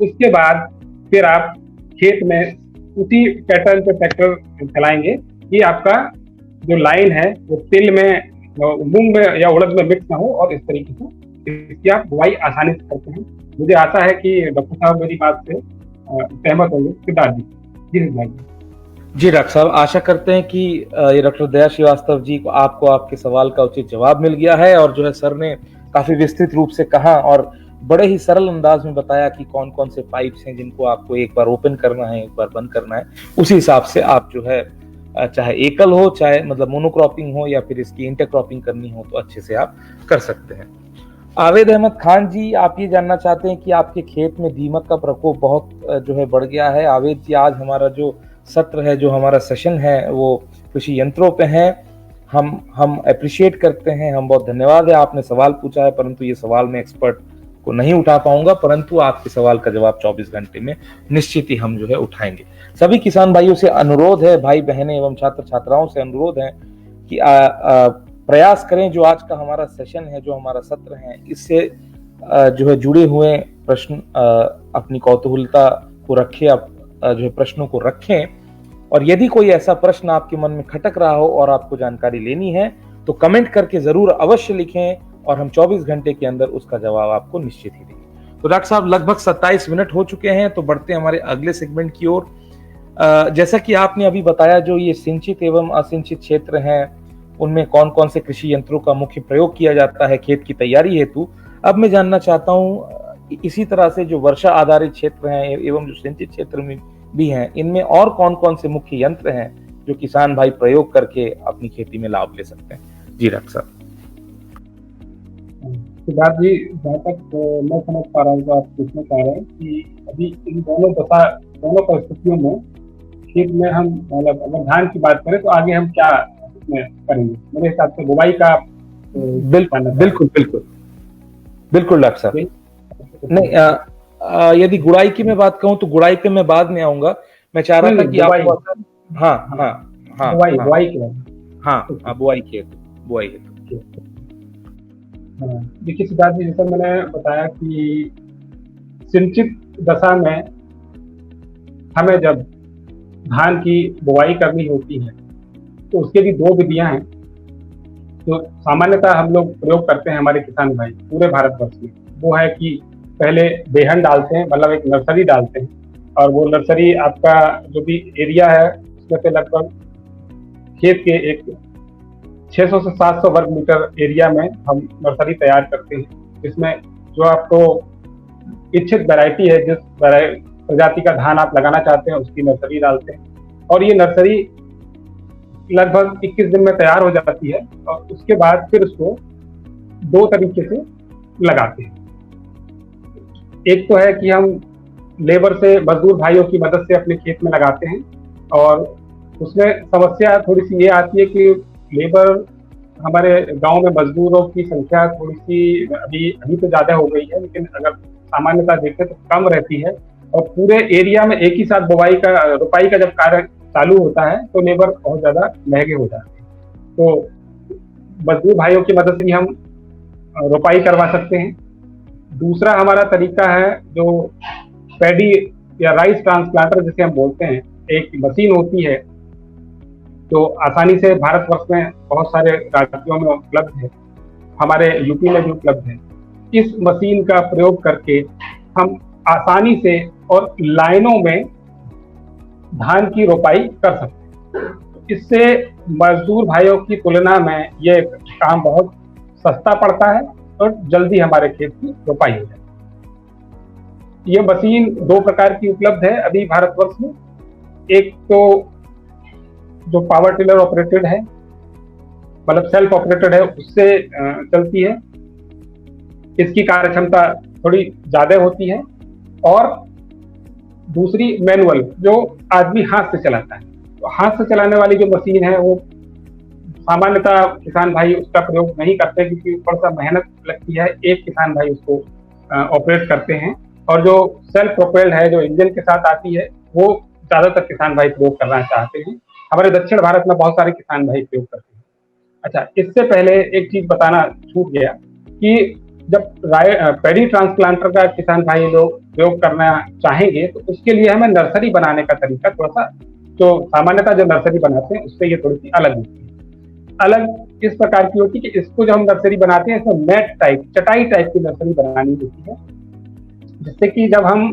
Speaker 2: उसके बाद फिर आप खेत में उसी पैटर्न पे ट्रैक्टर चलाएंगे कि आपका जो लाइन है वो तिल में, मूंग में या उड़द में मिक्स ना हो, और इस तरीके से इसकी आप बुवाई आसानी से करते हैं। मुझे आशा है कि डॉक्टर साहब मेरी बात से सहमत होंगे। सिद्धार्थ जी। जी सिद्धार्थ जी।
Speaker 1: जी डॉक्टर साहब, आशा करते हैं कि ये डॉक्टर दया श्रीवास्तव जी को आपको आपके सवाल का उचित जवाब मिल गया है, और जो है सर ने काफी विस्तृत रूप से कहा और बड़े ही सरल अंदाज में बताया कि कौन कौन से पाइप्स हैं जिनको आपको एक बार ओपन करना है, एक बार बंद करना है। उसी हिसाब से आप जो है चाहे एकल हो, चाहे मतलब मोनोक्रॉपिंग हो, या फिर इसकी इंटरक्रॉपिंग करनी हो, तो अच्छे से आप कर सकते हैं। आवेद अहमद खान जी, आप ये जानना चाहते हैं कि आपके खेत में दीमक का प्रकोप बहुत जो है बढ़ गया है। आवेद जी, आज हमारा जो सत्र है, जो हमारा सेशन है, वो कृषि यंत्रों पे है। हम अप्रिशिएट करते हैं, हम बहुत धन्यवाद है आपने सवाल पूछा है, परंतु ये सवाल मैं एक्सपर्ट को नहीं उठा पाऊंगा, परंतु आपके सवाल का जवाब 24 घंटे में निश्चित ही हम जो है उठाएंगे। सभी किसान भाइयों से अनुरोध है, भाई बहनें एवं छात्र छात्राओं से अनुरोध है कि प्रयास करें, जो आज का हमारा सेशन है, जो हमारा सत्र है, इससे जो है जुड़े हुए प्रश्न अपनी कौतूहलता को रखें, जो है प्रश्नों को रखें, और यदि कोई ऐसा प्रश्न आपके मन में खटक रहा हो और आपको जानकारी लेनी है तो कमेंट करके जरूर अवश्य लिखें, और हम 24 घंटे के अंदर उसका जवाब आपको निश्चित ही देंगे। तो डॉक्टर साहब, लगभग 27 मिनट हो चुके हैं, तो बढ़ते हैं हमारे अगले सेगमेंट की ओर। जैसा कि आपने अभी बताया, जो ये सिंचित एवं असिंचित क्षेत्र हैं, उनमें कौन कौन से कृषि यंत्रों का मुख्य प्रयोग किया जाता है खेत की तैयारी हेतु। अब मैं जानना चाहता हूँ, इसी तरह से जो वर्षा आधारित क्षेत्र हैं एवं जो सिंचित क्षेत्र में भी हैं, इनमें और कौन कौन से मुख्य यंत्र हैं जो किसान भाई प्रयोग करके अपनी खेती में लाभ ले सकते हैं। जी डॉक्टर साहब।
Speaker 2: सिद्धार्थ जी, जहाँ तक मैं समझ पा रहा हूँ तो आप पूछना चाह रहे हैं कि अभी इन दोनों परिस्थितियों में खेत में हम, मतलब अगर धान की बात करें तो आगे हम क्या इसमें करेंगे। मेरे हिसाब से बुवाई का
Speaker 1: बिल्कुल डॉक्टर साहब। नहीं, यदि गुड़ाई की मैं बात कहूँ तो गुड़ाई पे मैं बाद में आऊंगा। मैं चाह रहा था कि आपको बुआई है।
Speaker 2: देखिए सिद्धार्थ जी, जैसा मैंने बताया कि सिंचित दशा में हमें जब धान की बुवाई करनी होती है तो उसके भी 2 विधियां हैं जो सामान्यतः हम लोग प्रयोग करते हैं, हमारे किसान भाई पूरे भारतवर्ष में। वो है कि पहले बेहन डालते हैं, मतलब एक नर्सरी डालते हैं, और वो नर्सरी आपका जो भी एरिया है उसमें से लगभग खेत के एक 600 से 700 वर्ग मीटर एरिया में हम नर्सरी तैयार करते हैं, जिसमें जो आपको इच्छित वैरायटी है, जिस प्रजाति का धान आप लगाना चाहते हैं, उसकी नर्सरी डालते हैं, और ये नर्सरी लगभग 21 दिन में तैयार हो जाती है। और उसके बाद फिर उसको 2 तरीके से लगाते हैं। एक तो है कि हम लेबर से, मजदूर भाइयों की मदद से अपने खेत में लगाते हैं, और उसमें समस्या थोड़ी सी ये आती है कि लेबर, हमारे गांव में मजदूरों की संख्या थोड़ी सी अभी तो ज्यादा हो गई है, लेकिन अगर सामान्यतः देखें तो कम रहती है, और पूरे एरिया में एक ही साथ रोपाई का जब कार्य चालू होता है तो लेबर बहुत ज्यादा महंगे हो जाते हैं। तो मजदूर भाइयों की मदद से भी हम रोपाई करवा सकते हैं। दूसरा हमारा तरीका है जो पैडी या राइस ट्रांसप्लांटर जिसे हम बोलते हैं, एक मशीन होती है जो आसानी से भारतवर्ष में बहुत सारे राज्यों में उपलब्ध है, हमारे यूपी में भी उपलब्ध है। इस मशीन का प्रयोग करके हम आसानी से और लाइनों में धान की रोपाई कर सकते हैं। इससे मजदूर भाइयों की तुलना में ये काम बहुत सस्ता पड़ता है और जल्दी हमारे खेत की रोपाई हो जाती है। ये मशीन 2 प्रकार की उपलब्ध है अभी भारतवर्ष में। एक तो जो पावर टिलर ऑपरेटेड है, मतलब सेल्फ ऑपरेटेड है, उससे चलती है। इसकी कार्य क्षमता थोड़ी ज्यादा होती है। और दूसरी मैनुअल, जो आदमी हाथ से चलाता है। तो हाथ से चलाने वाली जो मशीन है वो सामान्यतः किसान भाई उसका प्रयोग नहीं करते, क्योंकि थोड़ा सा मेहनत लगती है। एक किसान भाई उसको ऑपरेट करते हैं। और जो सेल्फ प्रोपेल्ड है, जो इंजन के साथ आती है, वो ज्यादातर किसान भाई प्रयोग करना चाहते हैं। हमारे दक्षिण भारत में बहुत सारे किसान भाई प्रयोग करते हैं। अच्छा, इससे पहले एक चीज बताना छूट गया कि जब पैडी ट्रांसप्लांटर का किसान भाई लोग प्रयोग करना चाहेंगे तो उसके लिए हमें नर्सरी बनाने का तरीका थोड़ा सा, जो सामान्यतः जो नर्सरी बनाते हैं उससे ये थोड़ी सी अलग होती है। अलग इस प्रकार की होती है कि इसको जब हम नर्सरी बनाते हैं, इसमें मैट टाइप, चटाई टाइप की नर्सरी बनानी होती है, जिससे कि जब हम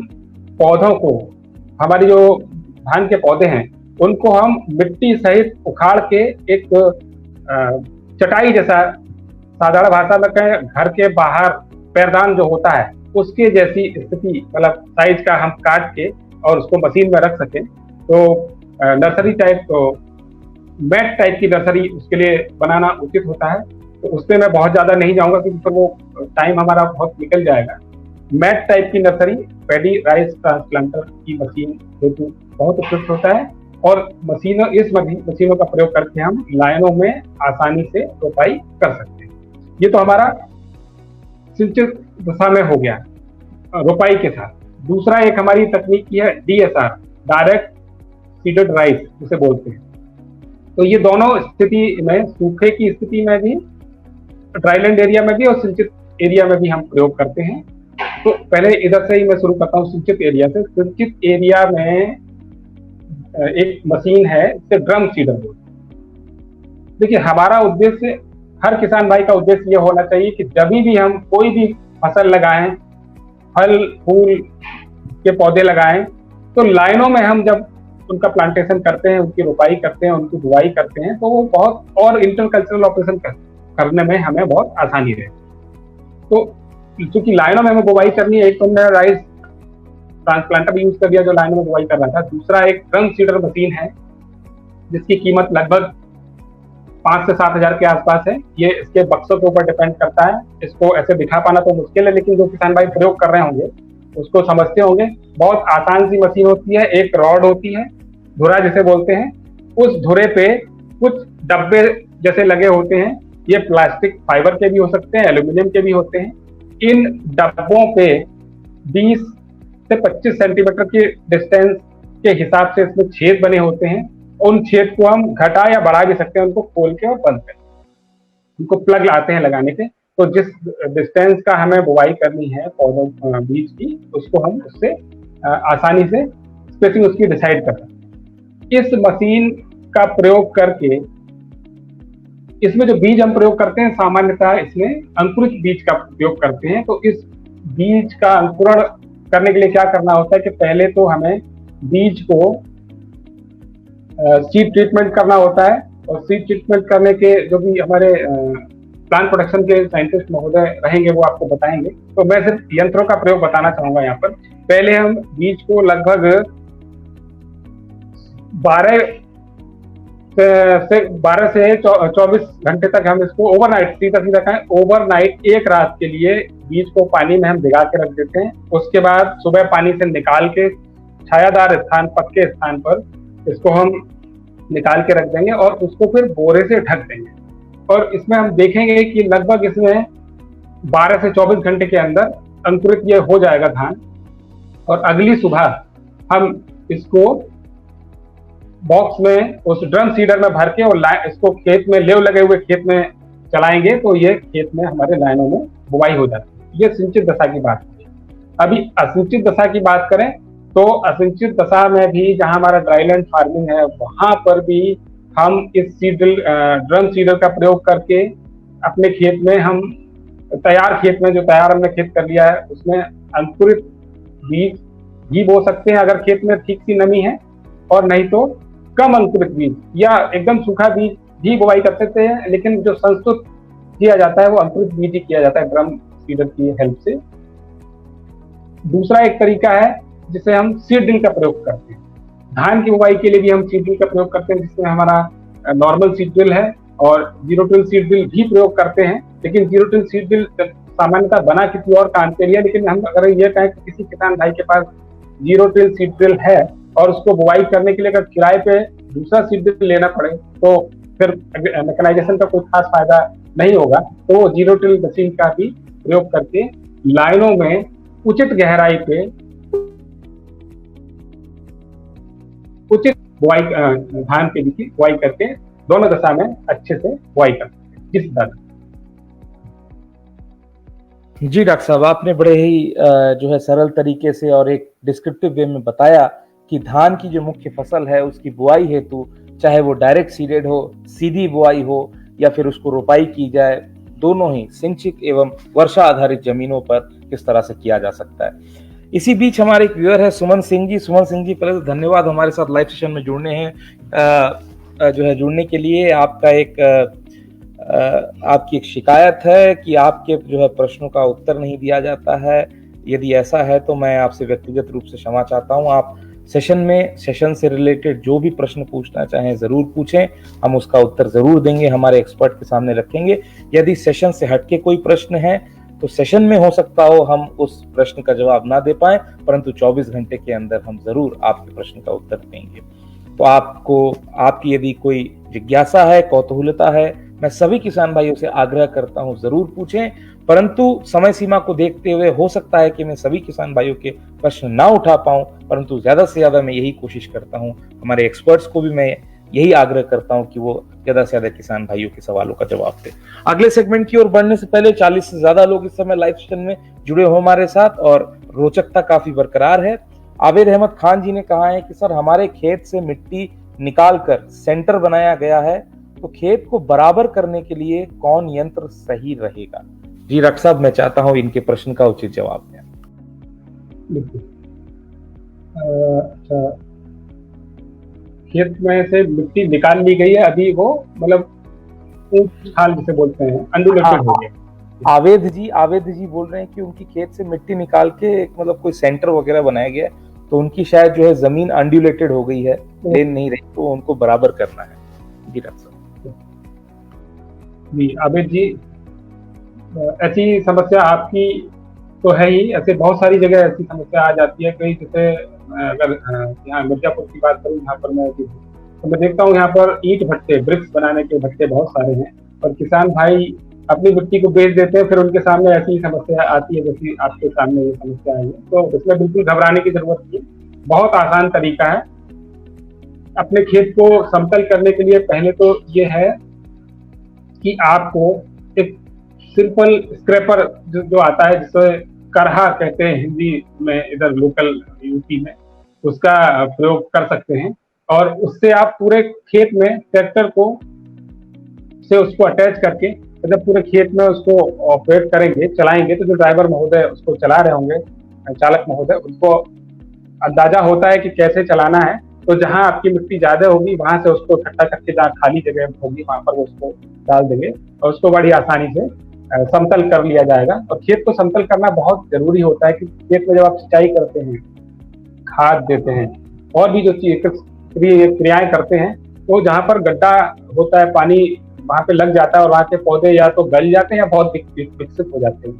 Speaker 2: पौधों को, हमारी जो धान के पौधे हैं, उनको हम मिट्टी सहित उखाड़ के एक चटाई जैसा, साधारण भाषा में कहें घर के बाहर पैरदान जो होता है उसके जैसी स्थिति, मतलब साइज का हम काट के और उसको मशीन में रख सकें, तो नर्सरी टाइप, तो मैट टाइप की नर्सरी उसके लिए बनाना उचित होता है। तो उसमें मैं बहुत ज्यादा नहीं जाऊंगा क्योंकि फिर वो टाइम हमारा बहुत निकल जाएगा। मैट टाइप की नर्सरी पैडी राइस ट्रांसप्लांटर की मशीन हेतु बहुत उपयुक्त होता है। और मशीनों का प्रयोग करके हम लाइनों में आसानी से रोपाई कर सकते हैं। ये तो हमारा सिंचित दशा में हो गया रोपाई के साथ। दूसरा एक हमारी तकनीक की है DSR, डायरेक्ट सीडेड राइस जिसे बोलते हैं। तो ये दोनों स्थिति में, सूखे की स्थिति में भी, ड्राईलैंड एरिया में भी और सिंचित एरिया में भी हम प्रयोग करते हैं। तो पहले इधर से ही मैं शुरू करता हूँ, सिंचित एरिया से। सिंचित एरिया में एक मशीन है, इसे ड्रम सीडर बोलते हैं। देखिए, हमारा उद्देश्य, हर किसान भाई का उद्देश्य ये होना चाहिए कि जब भी हम कोई भी फसल लगाएं, फल फूल के पौधे लगाएं, तो लाइनों में हम जब उनका प्लांटेशन करते हैं, उनकी रोपाई करते हैं, उनकी बुआई करते हैं, तो वो बहुत, और इंटरकल्चरल ऑपरेशन करने में हमें बहुत आसानी रहे। तो क्योंकि लाइनों में हमें बुआई करनी है, एक तो हमने राइस ट्रांसप्लांटर भी यूज कर दिया जो लाइनों में बुआई कर रहा था। दूसरा एक ड्रम सीडर मशीन है जिसकी कीमत लगभग 5 से 7 हजार के आसपास है। ये इसके बक्सों के ऊपर डिपेंड करता है। इसको ऐसे दिखा पाना तो मुश्किल है, लेकिन जो किसान भाई प्रयोग कर रहे होंगे उसको समझते होंगे। बहुत आसान सी मशीन होती है। एक रॉड होती है, धुरा जिसे बोलते हैं। उस धुरे पे कुछ डब्बे जैसे लगे होते हैं। ये प्लास्टिक फाइबर के भी हो सकते हैं, एल्यूमिनियम के भी होते हैं। इन डब्बों पे 20 से 25 सेंटीमीटर की डिस्टेंस के हिसाब से इसमें छेद बने होते हैं। उन छेद को हम घटा या बढ़ा भी सकते हैं, उनको खोल के और बंद करके। उनको प्लग लाते हैं लगाने के। तो जिस डिस्टेंस का हमें बुवाई करनी है पौधों बीज की, उसको हम उससे आसानी से स्पेसिंग उसकी डिसाइड कर सकते हैं। इस मशीन का प्रयोग करके, इसमें जो बीज हम प्रयोग करते हैं, सामान्यतः इसमें अंकुरित बीज का उपयोग करते हैं। तो इस बीज का अंकुरण करने के लिए क्या करना होता है कि पहले तो हमें बीज को सीड ट्रीटमेंट करना होता है। और सीड ट्रीटमेंट करने के जो भी हमारे प्लांट प्रोडक्शन के साइंटिस्ट महोदय रहेंगे वो आपको बताएंगे। तो मैं सिर्फ यंत्रों का प्रयोग बताना चाहूंगा यहाँ पर। पहले हम बीज को लगभग 12 से 24 घंटे तक हम इसको ओवरनाइट, सीधा कहें ओवरनाइट, एक रात के लिए बीज को पानी में हम भिगा के रख देते हैं। उसके बाद सुबह पानी से निकाल के छायादार स्थान, पक्के स्थान पर इसको हम निकाल के रख देंगे और उसको फिर बोरे से ढक देंगे। और इसमें हम देखेंगे कि लगभग इसमें 12 से 24 घंटे के अंदर अंकुरित ये हो जाएगा धान। और अगली सुबह हम इसको बॉक्स में, उस ड्रम सीडर में भर के और इसको खेत में, लेव लगे हुए खेत में चलाएंगे तो ये खेत में हमारे लाइनों में बुवाई हो जाती है। ये सिंचित दशा की बात है। अभी असिंचित दशा की बात करें तो असिंचित दशा में भी, जहां हमारा ड्राईलैंड फार्मिंग है, वहां पर भी हम इस ड्रम सीडर का प्रयोग करके अपने खेत में, हम तैयार खेत में, जो तैयार हमने खेत कर लिया है, उसमें अंकुरित बीज भी बो सकते हैं अगर खेत में ठीक सी नमी है, और नहीं तो कम अंकुरित बीज या एकदम सूखा बीज भी बुवाई कर सकते हैं, लेकिन जो संस्तुत किया जाता है वो अंकुरित बीज ही किया जाता है ड्रम सीडर की हेल्प से। दूसरा एक तरीका है जिसे हम सीड ड्रिल का प्रयोग करते हैं। धान की बुवाई के लिए भी हम सीड ड्रिल का प्रयोग करते हैं, जिसमें हमारा नॉर्मल सीड ड्रिल है और जीरो टिल सीड ड्रिल भी प्रयोग करते हैं। लेकिन जीरो टिल सीड ड्रिल सामान्यतः बना किसी और काम के लिए, लेकिन हम अगर ये कहें कि किसी किसान भाई के पास जीरो टिल सीड ड्रिल है और उसको बुवाई करने के लिए अगर किराए पे दूसरा सीड ड्रिल लेना पड़े तो फिर मैकेनाइजेशन का कोई खास फायदा नहीं होगा, तो वो जीरो टिल मशीन का भी प्रयोग करके लाइनों में उचित गहराई पे उचित बुआई धान के बीज की बुआई करके दोनों दशा में अच्छे से बुआई कर सकते हैं। जिस तरह
Speaker 1: जी डॉक्टर साहब, आपने बड़े ही जो है सरल तरीके से और एक डिस्क्रिप्टिव वे में बताया कि धान की जो मुख्य फसल है उसकी बुआई हेतु, चाहे वो डायरेक्ट सीडेड हो, सीधी बुआई हो, या फिर उसको रोपाई की जाए, दोनों ही सिंचित एवं वर्षा आधारित जमीनों पर किस तरह से किया जा सकता है। इसी बीच हमारे एक व्यूअर है सुमन सिंह जी। सुमन सिंह जी, पहले तो धन्यवाद हमारे साथ लाइव सेशन में जुड़ने के लिए। आपका एक आपकी एक शिकायत है कि आपके जो है प्रश्नों का उत्तर नहीं दिया जाता है। यदि ऐसा है तो मैं आपसे व्यक्तिगत रूप से क्षमा चाहता हूं। आप सेशन से रिलेटेड जो भी प्रश्न पूछना चाहें जरूर पूछें, हम उसका उत्तर जरूर देंगे, हमारे एक्सपर्ट के सामने रखेंगे। यदि सेशन से हटके कोई प्रश्न है तो सेशन में हो सकता हो हम उस प्रश्न का जवाब ना दे पाए, परंतु 24 घंटे के अंदर हम जरूर आपके प्रश्न का उत्तर देंगे। तो आपकी यदि कोई जिज्ञासा है, कौतूहलता है, मैं सभी किसान भाइयों से आग्रह करता हूं जरूर पूछें, परंतु समय सीमा को देखते हुए हो सकता है कि मैं सभी किसान भाइयों के प्रश्न ना उठा पाऊं, परंतु ज्यादा से ज्यादा मैं यही कोशिश करता हूं, हमारे एक्सपर्ट्स को भी मैं यही आग्रह करता हूं कि वो ज्यादा से ज्यादा किसान भाइयों के सवालों का जवाब दें। अगले सेगमेंट की ओर बढ़ने से पहले 40 से ज्यादा लोग इस समय लाइव सेशन में जुड़े हो हमारे साथ और रोचकता काफी बरकरार है। आवेद अहमद खान जी ने कहा है कि सर, हमारे खेत से मिट्टी निकालकर सेंटर बनाया गया है, तो खेत को बराबर करने के लिए कौन यंत्र सही रहेगा? जी डॉक्टर साहब, मैं चाहता हूं इनके प्रश्न का उचित जवाब दें।
Speaker 2: अच्छा, खेत में से मिट्टी निकाल ली गई है, अभी वो मतलब खाल जिसे बोलते हैं अंडुलेटेड हो गया।
Speaker 1: आवेद जी बोल रहे हैं कि उनकी खेत से मिट्टी निकाल के एक मतलब कोई सेंटर वगैरह बनाया गया है, तो उनकी शायद जो है जमीन अंडुलेटेड हो गई है, प्लेन नहीं रही, तो उनको बराबर करना है। जी डॉक्टर साहब।
Speaker 2: जी आबिद जी, ऐसी समस्या आपकी तो है ही, ऐसे बहुत सारी जगह ऐसी समस्या आ जाती है। कई जैसे अगर यहाँ मिर्जापुर की बात करूँ, यहाँ पर मैं देखता हूँ यहाँ पर ईंट भट्टे, ब्रिक्स बनाने के भट्टे बहुत सारे हैं, और किसान भाई अपनी मिट्टी को बेच देते हैं, फिर उनके सामने ऐसी समस्या आती है जैसी आपके सामने ये समस्या आई है। तो इसमें बिल्कुल घबराने की जरूरत नहीं, बहुत आसान तरीका है अपने खेत को समतल करने के लिए। पहले तो ये है कि आपको एक सिंपल स्क्रैपर जो आता है, जिसे करहा कहते हैं हिंदी में, इधर लोकल यूपी में, उसका प्रयोग कर सकते हैं। और उससे आप पूरे खेत में ट्रैक्टर को से उसको अटैच करके, जब पूरे खेत में उसको ऑपरेट करेंगे, चलाएंगे, तो जो ड्राइवर महोदय उसको चला रहे होंगे, चालक महोदय, उनको अंदाजा होता है कि कैसे चलाना है। तो जहां आपकी मिट्टी ज्यादा होगी वहां से उसको इकट्ठा करके, जहाँ खाली जगह होगी वहां पर उसको डाल देंगे और उसको बड़ी आसानी से समतल कर लिया जाएगा। और खेत को समतल करना बहुत जरूरी होता है कि खेत में जब आप सिंचाई करते हैं, खाद देते हैं और भी जो क्रियाएं करते हैं, तो जहाँ पर गड्ढा होता है, पानी वहां पे लग जाता है और वहां के पौधे या तो गल जाते हैं या बहुत विकसित हो जाते हैं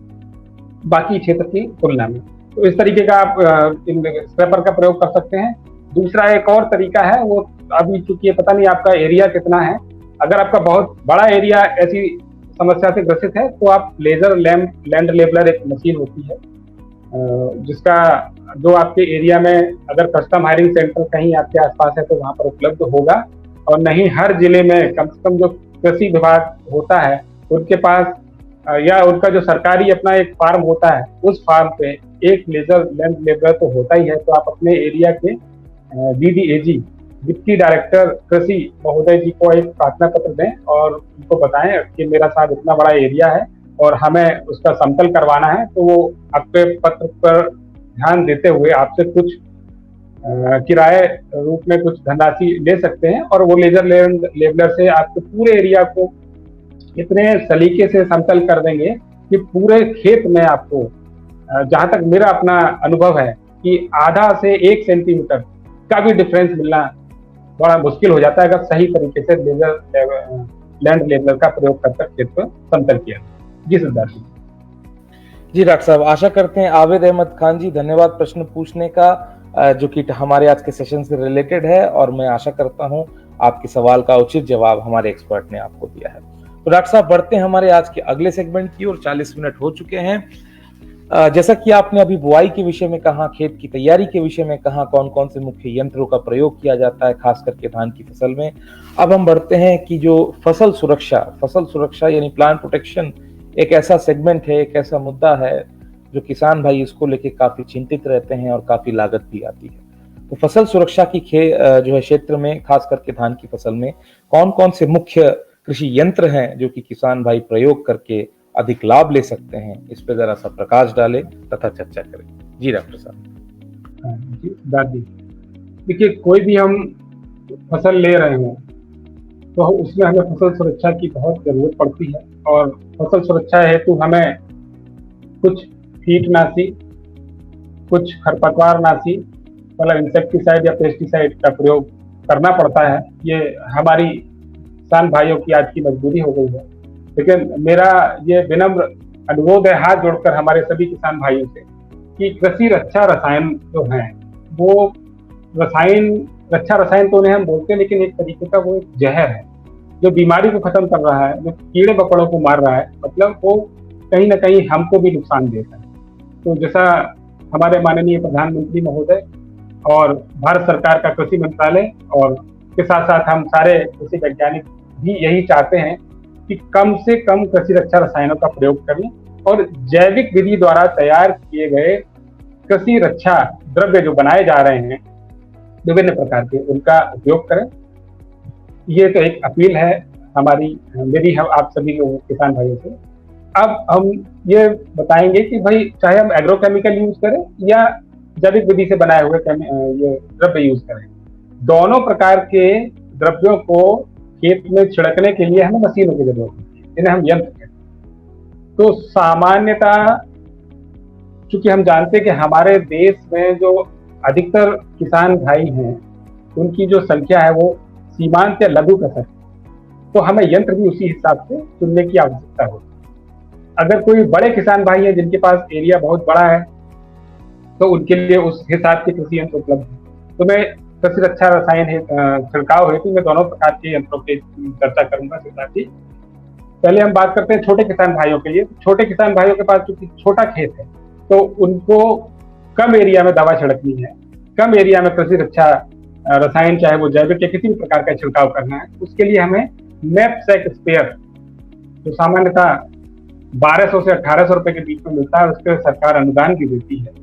Speaker 2: बाकी क्षेत्र की तुलना में। तो इस तरीके का आप स्क्रैपर का प्रयोग कर सकते हैं। दूसरा एक और तरीका है, वो अभी चूंकि पता नहीं आपका एरिया कितना है, अगर आपका बहुत बड़ा एरिया ऐसी समस्या से ग्रसित है तो आप लेजर लैंड लेबलर एक मशीन होती है, जिसका जो आपके एरिया में अगर कस्टम हायरिंग सेंटर कहीं आपके आसपास है तो वहां पर उपलब्ध होगा, और नहीं हर जिले में कम से कम जो कृषि विभाग होता है उनके पास या उनका जो सरकारी अपना एक फार्म होता है, उस फार्म पे एक लेजर लैंड लेबलर तो होता ही है। तो आप अपने एरिया के DDAG, डिप्टी डायरेक्टर कृषि महोदय जी को एक प्रार्थना पत्र दें और उनको बताएं कि मेरा साहब इतना बड़ा एरिया है और हमें उसका समतल करवाना है। तो वो आपके पत्र पर ध्यान देते हुए आपसे कुछ किराए रूप में कुछ धनराशि ले सकते हैं और वो लेजर लेवलर से आपके पूरे एरिया को इतने सलीके से समतल कर देंगे कि पूरे खेत में आपको जहां तक मेरा अपना अनुभव है कि आधा से 1 सेंटीमीटर का भी डिफरेंस मिलना बड़ा मुश्किल हो जाता है अगर सही तरीके से लैंड लेवलर का प्रयोग कर खेत को समतल किया। जी सिद्धार्थ
Speaker 1: जी डॉक्टर साहब, आशा करते हैं आबिद अहमद खान जी, धन्यवाद प्रश्न पूछने का, जो कि हमारे आज के सेशन से रिलेटेड है, और मैं आशा करता हूं आपके सवाल का उचित जवाब हमारे एक्सपर्ट ने आपको दिया है। तो डॉक्टर साहब, बढ़ते हैं हमारे आज के अगले सेगमेंट की ओर। 40 मिनट हो चुके हैं। जैसा कि आपने अभी बुआई के विषय में कहा, खेत की तैयारी के विषय में कहा, कौन कौन से मुख्य यंत्रों का प्रयोग किया जाता है खास करके धान की फसल में। अब हम बढ़ते हैं कि जो फसल सुरक्षा यानी प्लांट प्रोटेक्शन एक ऐसा सेगमेंट है, एक ऐसा मुद्दा है जो किसान भाई इसको लेके काफी चिंतित रहते हैं और काफी लागत भी आती है। तो फसल सुरक्षा की जो है क्षेत्र में, खास करके धान की फसल में, कौन कौन से मुख्य कृषि यंत्र हैं जो कि किसान भाई प्रयोग करके अधिक लाभ ले सकते हैं, इस पे जरा सा प्रकाश डालें तथा चर्चा करें। जी डॉक्टर साहब।
Speaker 2: जी दादी, देखिए कोई भी हम फसल ले रहे हो तो उसमें हमें फसल सुरक्षा की बहुत जरूरत पड़ती है, और फसल सुरक्षा हेतु हमें कुछ कीटनाशी, कुछ खरपतवारनाशी मतलब इंसेक्टिसाइड या पेस्टिसाइड का प्रयोग करना पड़ता है। ये हमारी किसान भाइयों की आज की मजबूरी हो गई है, लेकिन मेरा ये विनम्र अनुरोध है हाथ जोड़कर हमारे सभी किसान भाइयों से कि कृषि रक्षा रसायन जो है वो रक्षा रसायन तो उन्हें हम बोलते हैं, लेकिन एक तरीके का वो एक जहर है जो बीमारी को खत्म कर रहा है, जो कीड़े मकोड़ों को मार रहा है, मतलब वो कहीं ना कहीं हमको भी नुकसान देता है। तो जैसा हमारे माननीय प्रधानमंत्री महोदय और भारत सरकार का कृषि मंत्रालय और के साथ साथ हम सारे कृषि वैज्ञानिक भी यही चाहते हैं कि कम से कम कृषि रक्षा रसायनों का प्रयोग करें और जैविक विधि द्वारा तैयार किए गए कृषि रक्षा द्रव्य जो बनाए जा रहे हैं विभिन्न प्रकार के, उनका उपयोग करें। ये तो एक अपील है मेरी आप सभी लोगों किसान भाइयों से। अब हम ये बताएंगे कि भाई चाहे हम एग्रोकेमिकल यूज करें या जैविक विधि से बनाए हुए ये द्रव्य यूज करें, दोनों प्रकार के द्रव्यों को खेत में छिड़कने के लिए हमें मशीनों की जरूरत होती है, जिन्हें हम यंत्र कहते हैं। तो सामान्यता चूंकि हम जानते हैं कि हमारे देश में जो अधिकतर किसान भाई हैं उनकी जो संख्या है वो सीमांत या लघु कसर, तो हमें यंत्र भी उसी हिसाब से चुनने की आवश्यकता होती है। अगर कोई बड़े किसान भाई है जिनके पास एरिया बहुत बड़ा है तो उनके लिए उस हिसाब के कृषि यंत्र उपलब्ध है। तो मैं कृषि रक्षा रसायन छिड़काव हेतु मैं दोनों प्रकार के यंत्रों की चर्चा करूंगा सिद्धार्थ जी। पहले हम बात करते हैं छोटे किसान भाइयों के लिए। छोटे किसान भाइयों के पास चूंकि छोटा खेत है तो उनको कम एरिया में दवा छिड़कनी है, कम एरिया में कृषि रक्षा रसायन चाहे वो जैविक या किसी भी प्रकार का छिड़काव करना है, उसके लिए हमें मैपसेक स्प्रेयर जो सामान्यतः 1200 से 1800 रुपए के बीच में मिलता है, उसके सरकार अनुदान भी देती है।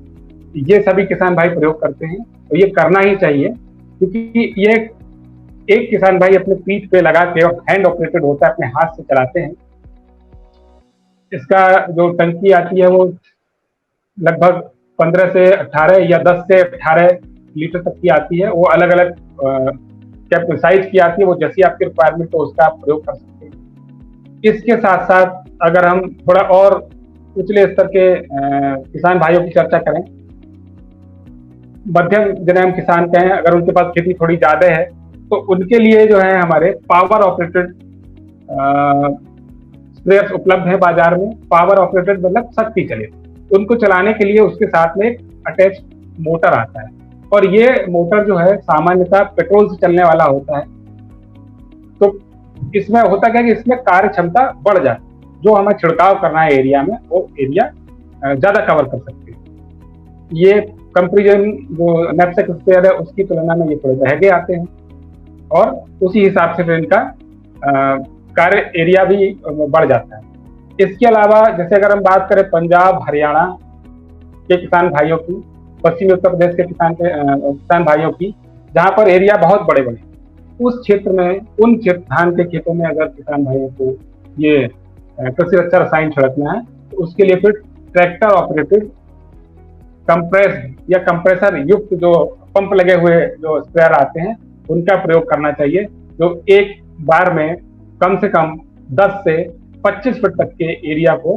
Speaker 2: ये सभी किसान भाई प्रयोग करते हैं और ये करना ही चाहिए, क्योंकि ये एक किसान भाई अपने पीठ पे लगा के हैंड ऑपरेटेड होता है, अपने हाथ से चलाते हैं। इसका जो टंकी आती है वो लगभग 15 से 18 या 10 से 18 लीटर तक की आती है। वो अलग अलग साइज की आती है, वो जैसी आपकी रिक्वायरमेंट हो उसका आप प्रयोग कर सकते हैं। इसके साथ साथ अगर हम थोड़ा और निचले स्तर के किसान भाइयों की चर्चा करें, मध्यम जिन्हें हम किसान कहें, अगर उनके पास खेती थोड़ी ज्यादा है तो उनके लिए जो है हमारे पावर ऑपरेटेड स्प्रेयर्स उपलब्ध है बाजार में। पावर ऑपरेटेड मतलब शक्ति चले, उनको चलाने के लिए उसके साथ में एक अटैच मोटर आता है, और ये मोटर जो है सामान्यतः पेट्रोल से चलने वाला होता है। तो इसमें होता क्या कि इसमें कार्य क्षमता बढ़ जाती है, जो हमें छिड़काव करना है एरिया में वो एरिया ज्यादा कवर कर सकते हैं। ये कंपेरिजन जो नैपसेक स्प्रेयर है उसकी तुलना में ये थोड़े महंगे आते हैं और उसी हिसाब से फिर इनका कार्य एरिया भी बढ़ जाता है। इसके अलावा जैसे अगर हम बात करें पंजाब हरियाणा के किसान भाइयों की, पश्चिमी उत्तर प्रदेश के किसान भाइयों की, जहाँ पर एरिया बहुत बड़े बड़े, उस क्षेत्र में उन धान के खेतों में अगर किसान भाइयों को ये कृषि रक्षा रसायन छिड़कना है तो उसके लिए फिर ट्रैक्टर ऑपरेटेड कंप्रेस या कंप्रेसर युक्त जो पंप लगे हुए जो स्प्रेयर आते हैं उनका प्रयोग करना चाहिए, जो एक बार में कम से कम 10 से 25 फीट तक के एरिया को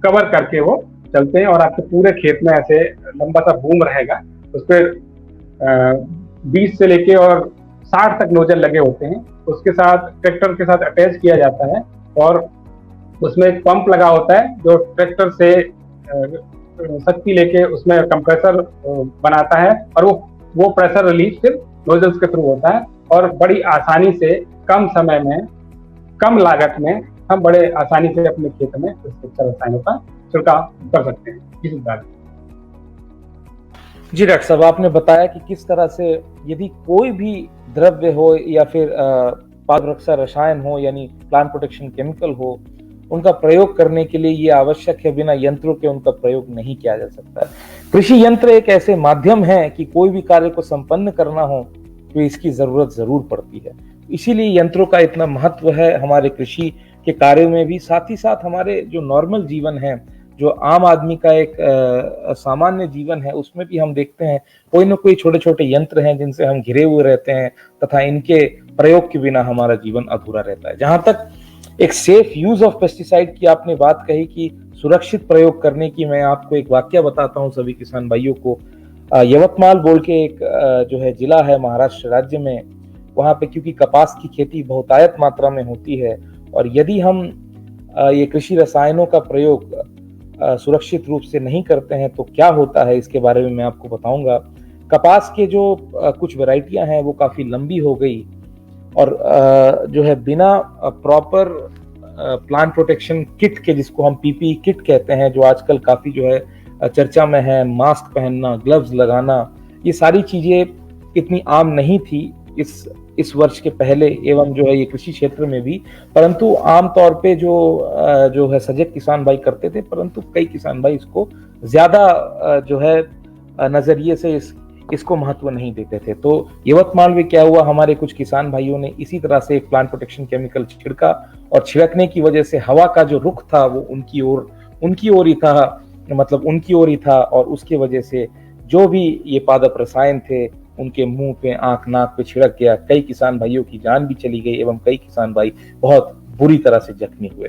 Speaker 2: कवर करके वो चलते हैं और आपके पूरे खेत में ऐसे लंबा सा बूम रहेगा। उस पर 20 से लेके और 60 तक नोजल लगे होते हैं, उसके साथ ट्रैक्टर के साथ अटैच किया जाता है और उसमें एक पंप लगा होता है जो ट्रैक्टर से शक्ति लेके उसमें कंप्रेसर बनाता है और वो प्रेशर रिलीज सिर्फ नोजल्स के थ्रू होता है और बड़ी आसानी से कम समय में कम लागत में हम बड़े आसानी से अपने खेत में इस रसायनों का छिड़काव कर सकते हैं। इस बात
Speaker 1: जी डॉक्टर साहब, आपने बताया कि किस तरह से यदि कोई भी द्रव्य हो या फिर पादप रक्षा रसायन हो यानी प्लांट प्रोटेक्शन केमिकल हो, उनका प्रयोग करने के लिए ये आवश्यक है, बिना यंत्रों के उनका प्रयोग नहीं किया जा सकता। कृषि यंत्र एक ऐसे माध्यम है कि कोई भी कार्य को संपन्न करना हो तो इसकी जरूरत जरूर पड़ती है, इसीलिए यंत्रों का इतना महत्व है हमारे कृषि के कार्यों में भी। साथ ही साथ हमारे जो नॉर्मल जीवन है, जो आम आदमी का एक सामान्य जीवन है, उसमें भी हम देखते हैं कोई ना कोई छोटे छोटे यंत्र हैं जिनसे हम घिरे हुए रहते हैं तथा इनके प्रयोग के बिना हमारा जीवन अधूरा रहता है। जहां तक एक सेफ यूज ऑफ पेस्टिसाइड की आपने बात कही कि सुरक्षित प्रयोग करने की, मैं आपको एक वाक्य बताता हूं सभी किसान भाइयों को। यवतमाल बोल के एक जो है जिला है महाराष्ट्र राज्य में, वहां पे क्योंकि कपास की खेती बहुतायत मात्रा में होती है और यदि हम ये कृषि रसायनों का प्रयोग सुरक्षित रूप से नहीं करते हैं तो क्या होता है, इसके बारे में मैं आपको बताऊंगा। कपास के जो कुछ वैरायटियां हैं वो काफी लंबी हो गई और जो है बिना प्रॉपर प्लांट प्रोटेक्शन किट के, जिसको हम पीपीई किट कहते हैं, जो आजकल काफी जो है चर्चा में है, मास्क पहनना, ग्लव्स लगाना, ये सारी चीजें इतनी आम नहीं थी इस वर्ष के पहले एवं जो है ये कृषि क्षेत्र में भी, परंतु आमतौर पे जो है सजग किसान भाई करते थे, परंतु कई किसान भाई इसको ज्यादा जो है नजरिए से इसको महत्व नहीं देते थे। तो यवतमाल में क्या हुआ, हमारे कुछ किसान भाइयों ने इसी तरह से एक प्लांट प्रोटेक्शन केमिकल छिड़का और छिड़कने की वजह से हवा का जो रुख था वो उनकी ओर ही था, मतलब उनकी ओर ही था और उसकी वजह से जो भी ये पादप रसायन थे उनके मुंह पे, आंख नाक पे छिड़क गया। कई किसान भाइयों की जान भी चली गई एवं कई किसान भाई बहुत बुरी तरह से जख्मी हुए।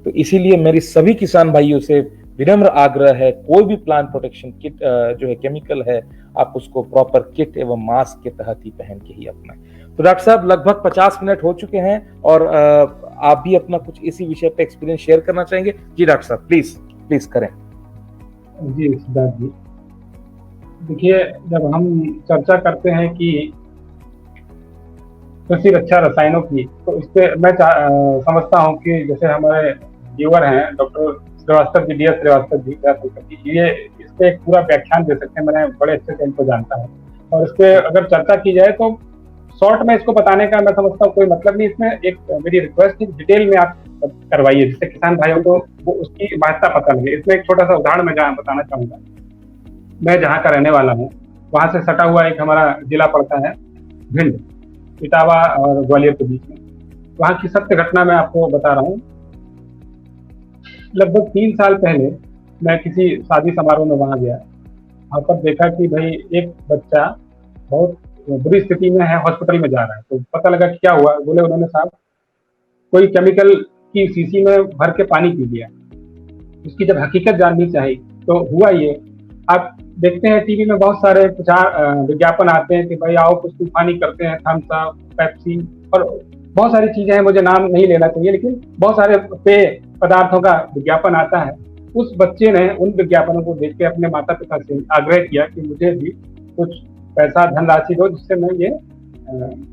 Speaker 1: तो इसीलिए मेरी सभी किसान भाइयों से विनम्र आग्रह है, कोई भी प्लांट प्रोटेक्शन किट जो है केमिकल है, आप उसको प्रॉपर किट एवं मास्क के तहत ही पहन के ही अपनाएं। तो डॉक्टर साहब लगभग 50 मिनट हो चुके हैं और आप भी अपना कुछ इसी विषय पे एक्सपीरियंस शेयर करना चाहेंगे? जी डॉक्टर साहब प्लीज करें।
Speaker 2: जी सिद्धार्थ जी, देखिए जब हम चर्चा करते हैं कि कृषि रक्षा रसायनों की, तो इससे मैं समझता हूँ कि जैसे हमारे व्यूअर हैं doctor Srivastava ji, D S Srivastava ji, ये इस पे एक पूरा व्याख्यान दे सकते हैं, मैंने बड़े अच्छे से इनको जानता है और इस पे अगर चर्चा की जाए तो शॉर्ट में इसको बताने का मैं समझता हूँ कोई मतलब नहीं। इसमें एक मेरी रिक्वेस्ट है, डिटेल में आप करवाइए जिससे किसान भाइयों को वो उसकी महत्ता पता लगे। इसमें एक छोटा सा उदाहरण मैं बताना चाहूंगा। मैं जहाँ का रहने वाला हूँ वहां से सटा हुआ एक हमारा जिला पड़ता है भिंड, इटावा और ग्वालियर के बीच में। वहाँ की सत्य घटना मैं आपको बता रहा हूँ। लगभग 3 साल पहले मैं किसी शादी समारोह में वहां गया, वहां पर देखा कि भाई एक बच्चा बहुत बुरी स्थिति में है, हॉस्पिटल में जा रहा है। तो पता लगा कि क्या हुआ, बोले उन्होंने साहब कोई केमिकल की शीशी में भर के पानी पी लिया। उसकी जब हकीकत जाननी चाहिए तो हुआ ये, आप देखते हैं टीवी में बहुत सारे विज्ञापन आते हैं कि भाई आओ कुछ तूफानी करते हैं, थम्स अप, पेप्सी और बहुत सारी चीजें हैं, मुझे नाम नहीं लेना चाहिए, लेकिन बहुत सारे पेय पदार्थों का विज्ञापन आता है। उस बच्चे ने उन विज्ञापनों को देख के अपने माता पिता से आग्रह किया कि मुझे भी कुछ पैसा धनराशि दो जिससे मैं ये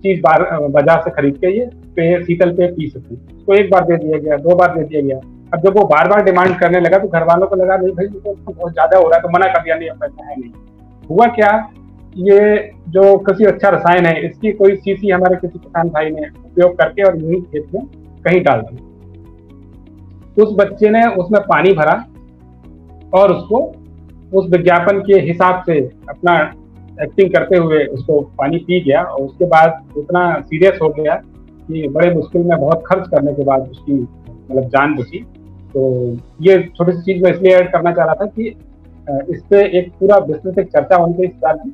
Speaker 2: चीज बाजार से खरीद के ये पेय, शीतल पेय पी सकूं। तो एक बार दे दिया गया, 2 बार दे दिया गया। अब जब वो बार बार डिमांड करने लगा तो घर वालों को लगा नहीं भाई तो बहुत ज्यादा हो रहा है, तो मना कर दिया, नहीं पैसा है नहीं। हुआ क्या, ये जो कृषि रक्षा रसायन है इसकी कोई शीशी हमारे किसी किसान भाई ने उपयोग करके और यही खेत में कहीं डाल दी। उस बच्चे ने उसमें पानी भरा और उसको उस विज्ञापन के हिसाब से अपना एक्टिंग करते हुए उसको पानी पी गया और उसके बाद इतना सीरियस हो गया कि बड़े मुश्किल में बहुत खर्च करने के बाद उसकी मतलब जान बची। तो ये छोटी सी चीज मैं इसलिए ऐड करना चाह रहा था कि इस पे एक पूरा विस्तृत एक चर्चा होनी चाहिए इस बात की।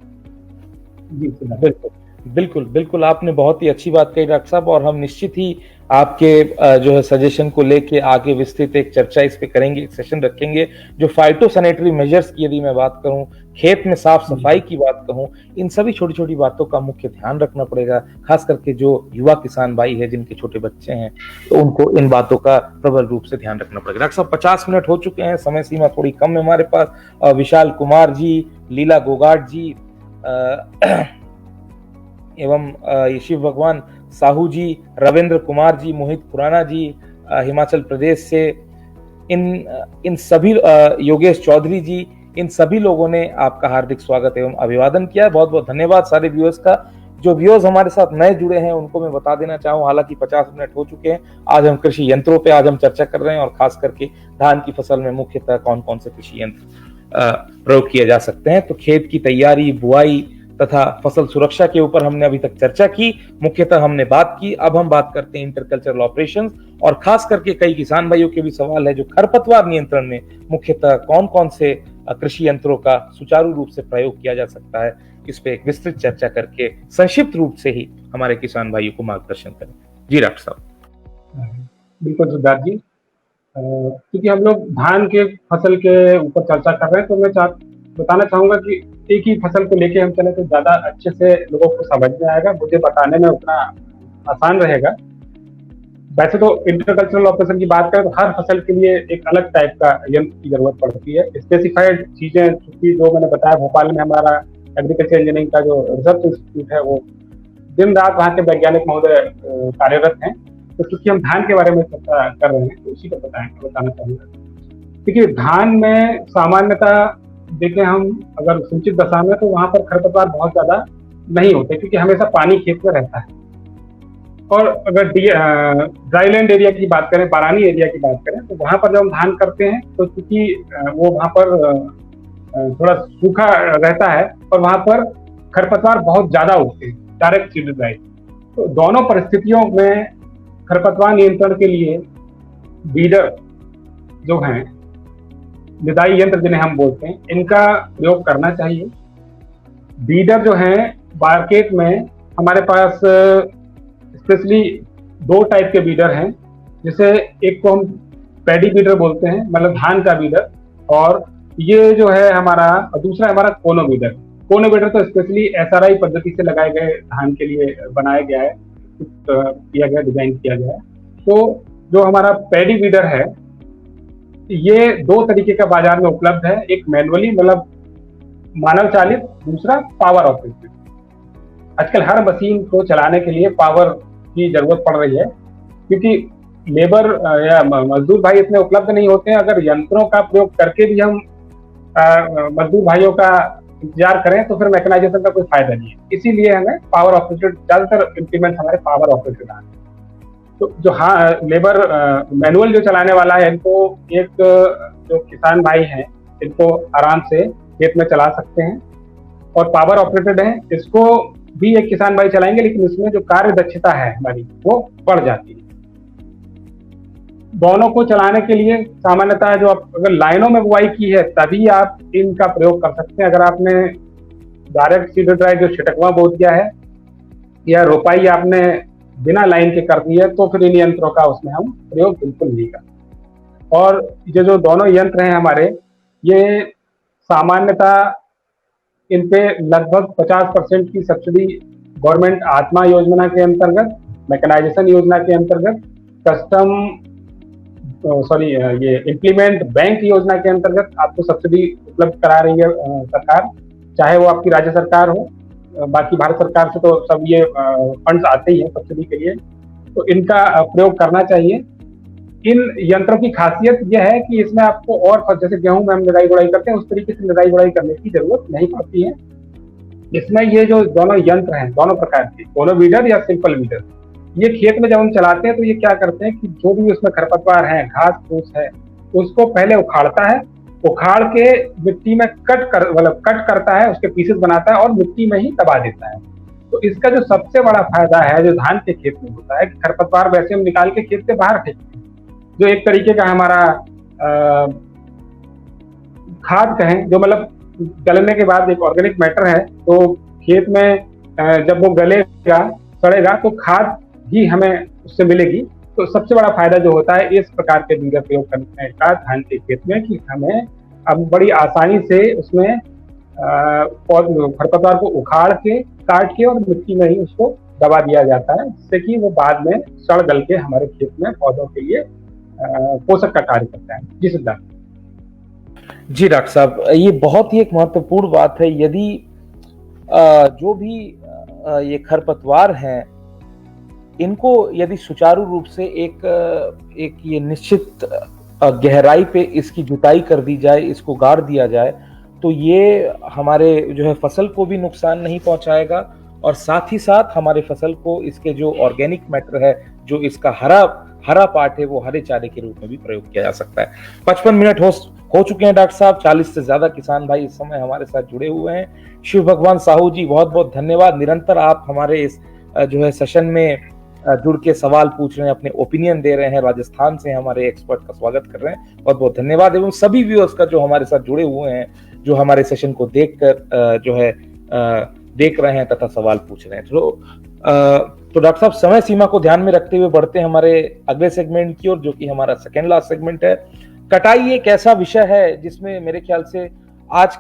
Speaker 2: जी सिद्धार्थ।
Speaker 1: बिल्कुल, बिल्कुल, बिल्कुल, आपने बहुत ही अच्छी बात कही डॉक्टर साहब, और हम निश्चित ही आपके जो है सजेशन को लेके आगे विस्तृत एक चर्चा इस पे करेंगे, एक सेशन रखेंगे। जो फाइटोसैनिटरी मेजर्स की यदि मैं बात करूँ, खेत में साफ-सफाई की बात कहूँ, इन सभी छोटी-छोटी बातों का मुख्य ध्यान रखना पड़ेगा, खास करके जो युवा किसान भाई हैं, जिनके छोटे बच्चे हैं, तो उनको इन बातों का प्रबल रूप से ध्यान रखना पड़ेगा। डॉक्टर साहब 50 मिनट हो चुके हैं, समय सीमा थोड़ी कम है हमारे पास। विशाल कुमार जी, लीला गोगाट जी, एवं ये शिव भगवान साहू जी, रविंद्र कुमार जी, मोहित खुराना जी हिमाचल प्रदेश से, इन सभी योगेश चौधरी जी, इन सभी लोगों ने आपका हार्दिक स्वागत एवं अभिवादन किया है। बहुत बहुत धन्यवाद सारे व्यूअर्स का। जो व्यूअर्स हमारे साथ नए जुड़े हैं उनको मैं बता देना चाहूँ, हालांकि 50 मिनट हो चुके हैं, आज हम कृषि यंत्रों पे आज हम चर्चा कर रहे हैं, और खास करके धान की फसल में मुख्यतः कौन कौन से कृषि यंत्र प्रयोग किए जा सकते हैं। तो खेत की तैयारी, बुआई तथा फसल सुरक्षा के ऊपर हमने अभी तक चर्चा की, मुख्यतः हमने बात की। अब हम बात करते हैं इंटरकल्चरल ऑपरेशंस, और खास करके कई किसान भाइयों के भी सवाल है जो खरपतवार नियंत्रण में मुख्यतः कौन कौन से कृषि यंत्रों का सुचारू रूप से प्रयोग किया जा सकता है, इस पे एक विस्तृत चर्चा करके संक्षिप्त रूप से ही हमारे किसान भाइयों को मार्गदर्शन करें। जी डॉक्टर साहब।
Speaker 2: बिल्कुल सिद्धार्थ जी, क्योंकि हम लोग धान के फसल के ऊपर चर्चा कर रहे हैं, तो मैं बताना चाहूंगा कि एक ही फसल को लेके हम चले तो ज्यादा अच्छे से लोगों को समझ में आएगा, मुझे बताने में उतना आसान रहेगा। वैसे तो इंटरकल्चरल ऑपरेशन की बात करें तो हर फसल के लिए एक अलग टाइप का यंत्र की जरूरत पड़ती है। स्पेसिफाइड चीजें चूंकि जो मैंने बताया, भोपाल में हमारा एग्रीकल्चर इंजीनियरिंग का जो रिसर्च इंस्टीट्यूट है, वो दिन रात वहाँ के वैज्ञानिक महोदय कार्यरत हैं। तो चूंकि हम धान के बारे में चर्चा कर रहे हैं तो उसी को बताना चाहूंगा। देखिए, धान में सामान्यतः देखें हम अगर सिंचित दशा में, तो वहां पर खरपतवार बहुत ज्यादा नहीं होते, क्योंकि हमेशा पानी खेत में रहता है। और अगर ड्राईलैंड एरिया की बात करें, बारानी एरिया की बात करें, तो वहां पर जब हम धान करते हैं तो चूंकि वो वहां पर थोड़ा सूखा रहता है और वहां पर खरपतवार बहुत ज्यादा उगते हैं, डायरेक्ट सीड ड्राइव। तो दोनों परिस्थितियों में खरपतवार नियंत्रण के लिए बीडर जो हैं, निदाई यंत्र जिन्हें हम बोलते हैं, इनका प्रयोग करना चाहिए। बीडर जो है मार्केट में हमारे पास स्पेशली 2 टाइप के बीडर हैं, जिसे एक को हम पैडी बीडर बोलते हैं, मतलब धान का बीडर, और ये जो है हमारा दूसरा हमारा कोनो बीडर। कोनो बीडर तो स्पेशली एसआरआई पद्धति से लगाए गए धान के लिए बनाया गया है, किया गया, डिजाइन किया गया है। तो जो हमारा पैडी बीडर है, ये 2 तरीके का बाजार में उपलब्ध है, एक मैनुअली मतलब मानव चालित, दूसरा पावर ऑपरेटेड। आजकल हर मशीन को चलाने के लिए पावर की जरूरत पड़ रही है, क्योंकि लेबर या मजदूर भाई इतने उपलब्ध नहीं होते हैं। अगर यंत्रों का प्रयोग करके भी हम मजदूर भाइयों का इंतजार करें तो फिर मैकेनाइजेशन का कोई फायदा नहीं है। इसीलिए हमें पावर ऑपरेटेड, ज्यादातर इम्प्लीमेंट हमारे पावर ऑपरेटेड आते हैं। तो जो लेबर मैनुअल जो चलाने वाला है, इनको एक जो किसान भाई हैं, इनको आराम से खेत में चला सकते हैं। और पावर ऑपरेटेड है, इसको भी एक किसान भाई चलाएंगे, लेकिन इसमें जो कार्य दक्षता है हमारी, वो बढ़ जाती है। दोनों को चलाने के लिए सामान्यतः जो आप अगर लाइनों में बुआई की है, तभी आप इनका प्रयोग कर सकते हैं। अगर आपने डायरेक्ट सीड ड्राइव जो छिटकवा बो दिया है, या रोपाई आपने बिना लाइन के कर दी है, तो फिर इन यंत्रों का उसमें हम प्रयोग बिल्कुल नहीं करते। और ये जो दोनों यंत्र हैं हमारे, ये सामान्यतः इन पे लगभग 50% की सब्सिडी गवर्नमेंट आत्मा योजना के अंतर्गत, मैकेनाइजेशन योजना के अंतर्गत, ये इम्प्लीमेंट बैंक योजना के अंतर्गत आपको सब्सिडी उपलब्ध करा रही है सरकार, चाहे वो आपकी राज्य सरकार हो। बाकी भारत सरकार से तो सब ये फंड्स आते ही हैं सब्सिडी के लिए, तो इनका प्रयोग करना चाहिए। इन यंत्रों की खासियत यह है कि इसमें आपको और जैसे गेहूं में हम निराई गुड़ाई करते हैं, उस तरीके से निराई गुड़ाई करने की जरूरत नहीं पड़ती है। इसमें ये जो दोनों यंत्र हैं, दोनों प्रकार के, कोनो वीडर या सिंपल वीडर, ये खेत में जब हम चलाते हैं तो ये क्या करते हैं कि जो भी उसमें खरपतवार है, घास फूस है, उसको पहले उखाड़ता है, उखाड़ के मिट्टी में कट करता है, उसके पीसेस बनाता है और मिट्टी में ही दबा देता है। तो इसका जो सबसे बड़ा फायदा है, जो धान के खेत में होता है, कि खरपतवार वैसे हम निकाल के खेत से बाहर फेंकते हैं, जो एक तरीके का हमारा खाद कहें, जो मतलब गलने के बाद एक ऑर्गेनिक मैटर है, तो खेत में जब वो गलेगा, सड़ेगा, तो खाद भी हमें उससे मिलेगी। तो सबसे बड़ा फायदा जो होता है इस प्रकार के बीज प्रयोग करने का धान के खेत में, कि हमें अब बड़ी आसानी से उसमें खरपतवार को उखाड़ के, काट के और मिट्टी में ही उसको दबा दिया जाता है, जिससे कि वो बाद में सड़ गल के हमारे खेत में पौधों के लिए पोषक का कार्य करता है। जी सिद्धार्थ।
Speaker 1: जी डॉक्टर साहब, ये बहुत ही एक महत्वपूर्ण बात है। यदि जो भी ये खरपतवार हैं, इनको यदि सुचारू रूप से एक ये निश्चित गहराई पे इसकी जुताई कर दी जाए, इसको गाड़ दिया जाए, तो ये हमारे जो है फसल को भी नुकसान नहीं पहुंचाएगा, और साथ ही साथ हमारे फसल को इसके जो ऑर्गेनिक मैटर है, जो इसका हरा पार्ट है, वो हरे चारे के रूप में भी प्रयोग किया जा सकता है। 55 मिनट हो चुके हैं डॉक्टर साहब। 40 से ज्यादा किसान भाई इस समय हमारे साथ जुड़े हुए हैं। शिव भगवान साहू जी, बहुत बहुत धन्यवाद। निरंतर आप हमारे इस जो है सेशन में जुड़ के सवाल पूछ रहे हैं, अपने ओपिनियन दे रहे हैं। राजस्थान से हमारे एक्सपर्ट का स्वागत कर रहे हैं, बहुत बहुत धन्यवाद। एवं सभी व्यूअर्स का जो हमारे साथ जुड़े हुए हैं, जो हमारे सेशन को देखकर जो है देख रहे हैं तथा सवाल पूछ रहे हैं। तो डॉक्टर साहब, समय सीमा को ध्यान में रखते हुए बढ़ते हैं हमारे अगले सेगमेंट की ओर, जो कि हमारा सेकेंड लास्ट सेगमेंट है। कटाई एक ऐसा विषय है जिसमें मेरे ख्याल से आज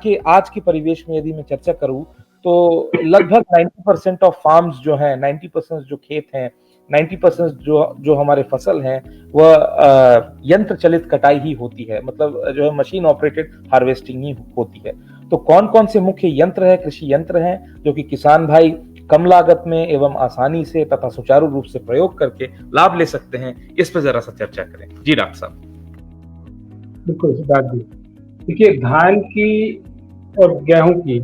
Speaker 1: के परिवेश में यदि मैं चर्चा करूं, तो लगभग 90% ऑफ फार्म्स जो हैं, 90% जो खेत हैं, 90% जो हमारे फसल हैं, वह यंत्र चलित कटाई ही होती है। मतलब जो है मशीन ऑपरेटेड हार्वेस्टिंग ही होती है। तो कौन कौन से मुख्य यंत्र है, कृषि यंत्र हैं, जो कि किसान भाई कम लागत में एवं आसानी से तथा सुचारू रूप से प्रयोग करके लाभ ले सकते हैं, इस पर जरा सा चर्चा करें। जी डॉक्टर साहब।
Speaker 2: बिल्कुल सिद्धार्थ जी, देखिए धान की और गेहूं की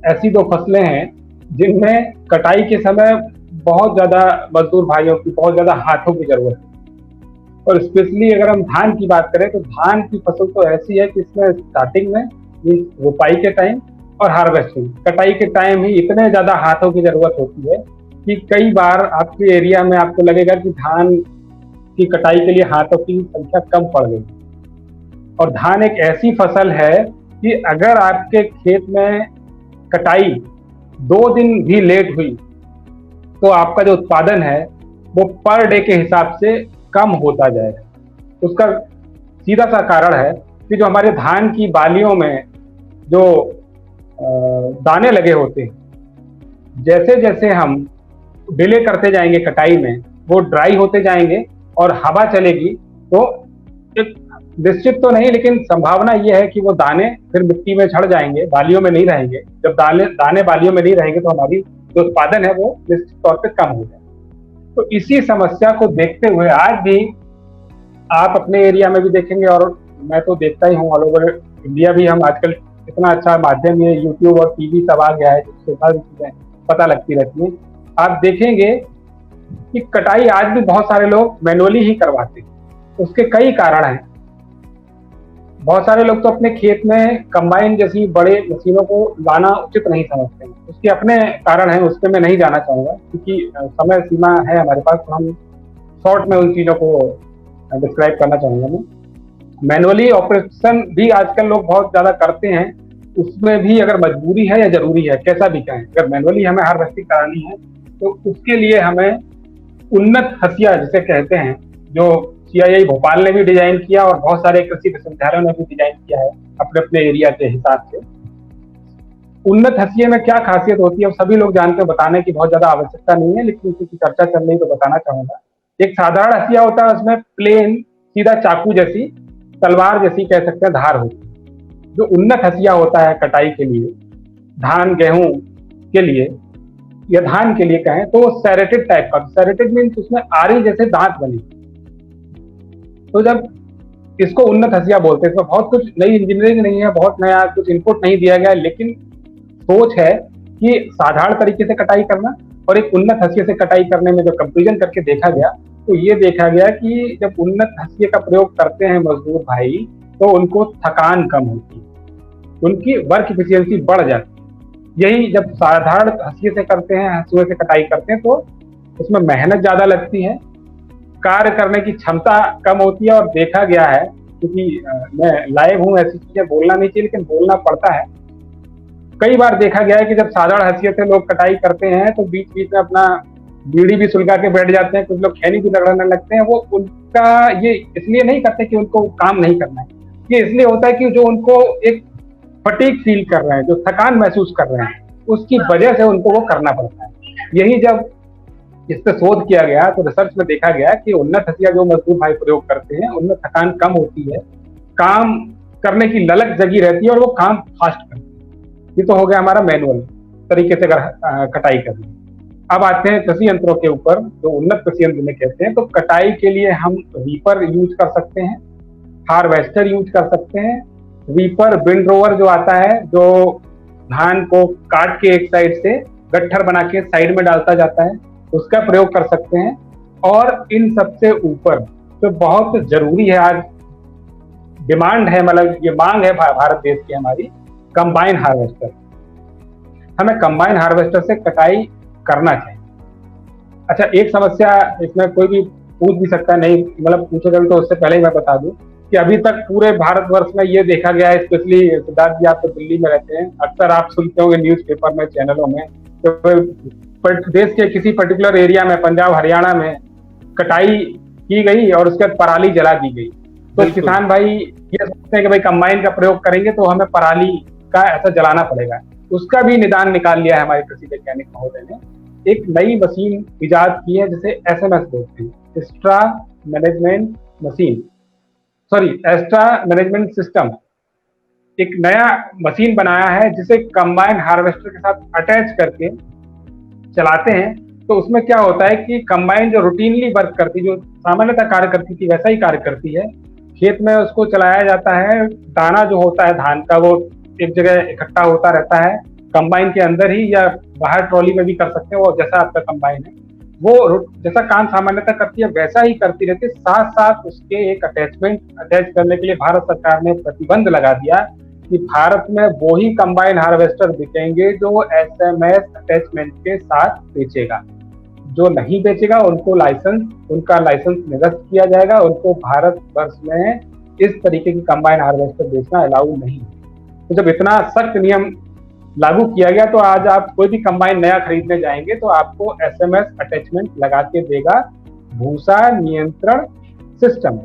Speaker 2: ऐसी दो फसलें हैं जिनमें कटाई के समय बहुत ज्यादा मजदूर भाइयों की, बहुत ज्यादा हाथों की जरूरत है। और स्पेशली अगर हम धान की बात करें, तो धान की फसल तो ऐसी है कि इसमें स्टार्टिंग में रोपाई के टाइम और हार्वेस्टिंग, कटाई के टाइम ही इतने ज्यादा हाथों की जरूरत होती है कि कई बार आपके एरिया में आपको लगेगा कि धान की कटाई के लिए हाथों की संख्या कम पड़ गई। और धान एक ऐसी फसल है कि अगर आपके खेत में कटाई 2 दिन भी लेट हुई, तो आपका जो उत्पादन है वो पर डे के हिसाब से कम होता जाएगा। उसका सीधा सा कारण है कि जो हमारे धान की बालियों में जो दाने लगे होते हैं, जैसे जैसे हम डिले करते जाएंगे कटाई में, वो ड्राई होते जाएंगे और हवा चलेगी, तो एक निश्चित तो नहीं, लेकिन संभावना ये है कि वो दाने फिर मिट्टी में झड़ जाएंगे, बालियों में नहीं रहेंगे। जब दाने बालियों में नहीं रहेंगे, तो हमारी जो उत्पादन है वो निश्चित तौर पे कम हो जाए। तो इसी समस्या को देखते हुए आज भी आप अपने एरिया में भी देखेंगे, और मैं तो देखता ही हूँ ऑल ओवर इंडिया भी, हम आजकल इतना अच्छा माध्यम ये यूट्यूब और टीवी सब आ गया है, जिससे सारी चीजें पता लगती रहती हैं। आप देखेंगे कि कटाई आज भी बहुत सारे लोग मैनुअली ही करवाते हैं। उसके कई कारण हैं। बहुत सारे लोग तो अपने खेत में कंबाइन जैसी बड़े मशीनों को लाना उचित नहीं समझते हैं। उसके अपने कारण हैं, उस पर मैं नहीं जाना चाहूंगा, क्योंकि समय सीमा है हमारे पास, तो हम शॉर्ट में उन चीजों को डिस्क्राइब करना चाहूंगा। मैं मैनुअली ऑपरेशन भी आजकल लोग बहुत ज्यादा करते हैं, उसमें भी अगर मजबूरी है या जरूरी है, कैसा भी कहें, अगर मैनुअली हमें हार्वेस्टिंग करानी है, तो उसके लिए हमें उन्नत हसिया जिसे कहते हैं, जो CII भोपाल ने भी डिजाइन किया और बहुत सारे कृषि विश्वविद्यालयों ने भी डिजाइन किया है अपने अपने एरिया के हिसाब से। उन्नत हसिये में क्या खासियत होती है, अब सभी लोग जानते हैं, बताने की बहुत ज्यादा आवश्यकता नहीं है, लेकिन क्योंकि चर्चा चल रही तो बताना चाहूंगा। एक साधारण हसिया होता है, उसमें प्लेन सीधा चाकू जैसी, तलवार जैसी कह सकते हैं धार होती है। जो उन्नत हसिया होता है कटाई के लिए, धान गेहूं के लिए या धान के लिए कहें, तो सेरेटेड टाइप का, सेरेटेड मीन्स उसमें आरी जैसे दांत बने। तो जब इसको उन्नत हसिया बोलते हैं, इसमें बहुत कुछ नई इंजीनियरिंग नहीं है, बहुत नया कुछ इनपुट नहीं दिया गया है, लेकिन सोच है कि साधारण तरीके से कटाई करना और एक उन्नत हसिये से कटाई करने में जो कंपेरिजन करके देखा गया, तो ये देखा गया कि जब उन्नत हसिये का प्रयोग करते हैं मजदूर भाई, तो उनको थकान कम होती है, उनकी वर्क एफिशिएंसी बढ़ जाती है। यही जब साधारण हसिये से करते हैं, हंसुए से कटाई करते हैं, तो उसमें मेहनत ज्यादा लगती है, कार्य करने की क्षमता कम होती है। और देखा गया है क्योंकि मैं लाइव हूँ, ऐसी चीजें बोलना नहीं चाहिए लेकिन बोलना पड़ता है। कई बार देखा गया है कि जब साधारण हैसियत से लोग कटाई करते हैं तो बीच बीच में अपना बीड़ी भी सुलगा के बैठ जाते हैं, कुछ लोग खैनी भी रगड़ने लगते हैं। वो उनका ये इसलिए नहीं करते कि उनको काम नहीं करना है, ये इसलिए होता है कि जो उनको एक फटीग फील कर रहे हैं, जो थकान महसूस कर रहे हैं, उसकी वजह से उनको वो करना पड़ता है। यही जब इस पर शोध किया गया तो रिसर्च में देखा गया कि उन्नत हथियार जो मजदूर भाई प्रयोग करते हैं उनमें थकान कम होती है, काम करने की ललक जगी रहती है और वो काम फास्ट करते हैं। ये तो हो गया हमारा मैनुअल तरीके से कटाई करना। अब आते हैं कृषि यंत्रों के ऊपर, जो उन्नत कृषि यंत्र जिन्हें कहते हैं। तो कटाई के लिए हम रीपर यूज कर सकते हैं, हार्वेस्टर यूज कर सकते हैं। रीपर विंडरोवर जो आता है, जो धान को काट के एक साइड से गट्ठर बना के साइड में डालता जाता है, उसका प्रयोग कर सकते हैं। और इन सबसे ऊपर जो बहुत जरूरी है, आज डिमांड है, मतलब ये मांग है भारत देश की हमारी, कंबाइन हार्वेस्टर। हमें कंबाइन हार्वेस्टर से कटाई करना चाहिए। अच्छा, एक समस्या इसमें कोई भी पूछ भी सकता है, नहीं मतलब पूछेगा भी तो उससे पहले ही मैं बता दूं कि अभी तक पूरे भारतवर्ष में ये देखा गया है, स्पेशली सिद्धार्थ जी आप तो दिल्ली में रहते हैं, अक्सर आप सुनते होंगे न्यूज़पेपर में, चैनलों में, तो देश के किसी पर्टिकुलर एरिया में, पंजाब हरियाणा में कटाई की गई और उसके बाद पराली जला दी गई। तो किसान भाई ये सोचते हैं कि भाई कंबाइन का प्रयोग करेंगे तो हमें पराली का ऐसा जलाना पड़ेगा। उसका भी निदान निकाल लिया है हमारे कृषि वैज्ञानिक महोदय ने। एक नई मशीन इजाद की है जिसे एसएमएस बोलते हैं, extra management machine, sorry extra management system. एक नया मशीन बनाया है जिसे कंबाइन हार्वेस्टर के साथ अटैच करके चलाते हैं। तो उसमें क्या होता है कि कंबाइन जो रूटीनली वर्क करती, जो सामान्यतः कार्य करती थी वैसा ही कार्य करती है। खेत में उसको चलाया जाता है, दाना जो होता है धान का वो एक जगह इकट्ठा होता रहता है कंबाइन के अंदर ही, या बाहर ट्रॉली में भी कर सकते हैं, वो जैसा आपका कंबाइन है वो जैसा काम सामान्यतः करती है वैसा ही करती रहती है। साथ साथ उसके एक अटैच करने के लिए भारत सरकार ने प्रतिबंध लगा दिया कि भारत में वो ही कंबाइन हार्वेस्टर बिकेंगे जो एसएमएस अटैचमेंट के साथ बेचेगा। जो नहीं बेचेगा उनका लाइसेंस निरस्त किया जाएगा। उनको भारत वर्ष में इस तरीके की कंबाइन हार्वेस्टर बेचना अलाउ नहीं। तो जब इतना सख्त नियम लागू किया गया तो आज आप कोई भी कंबाइन नया खरीदने जाएंगे तो आपको एसएमएस अटैचमेंट लगा के देगा, भूसा नियंत्रण सिस्टम।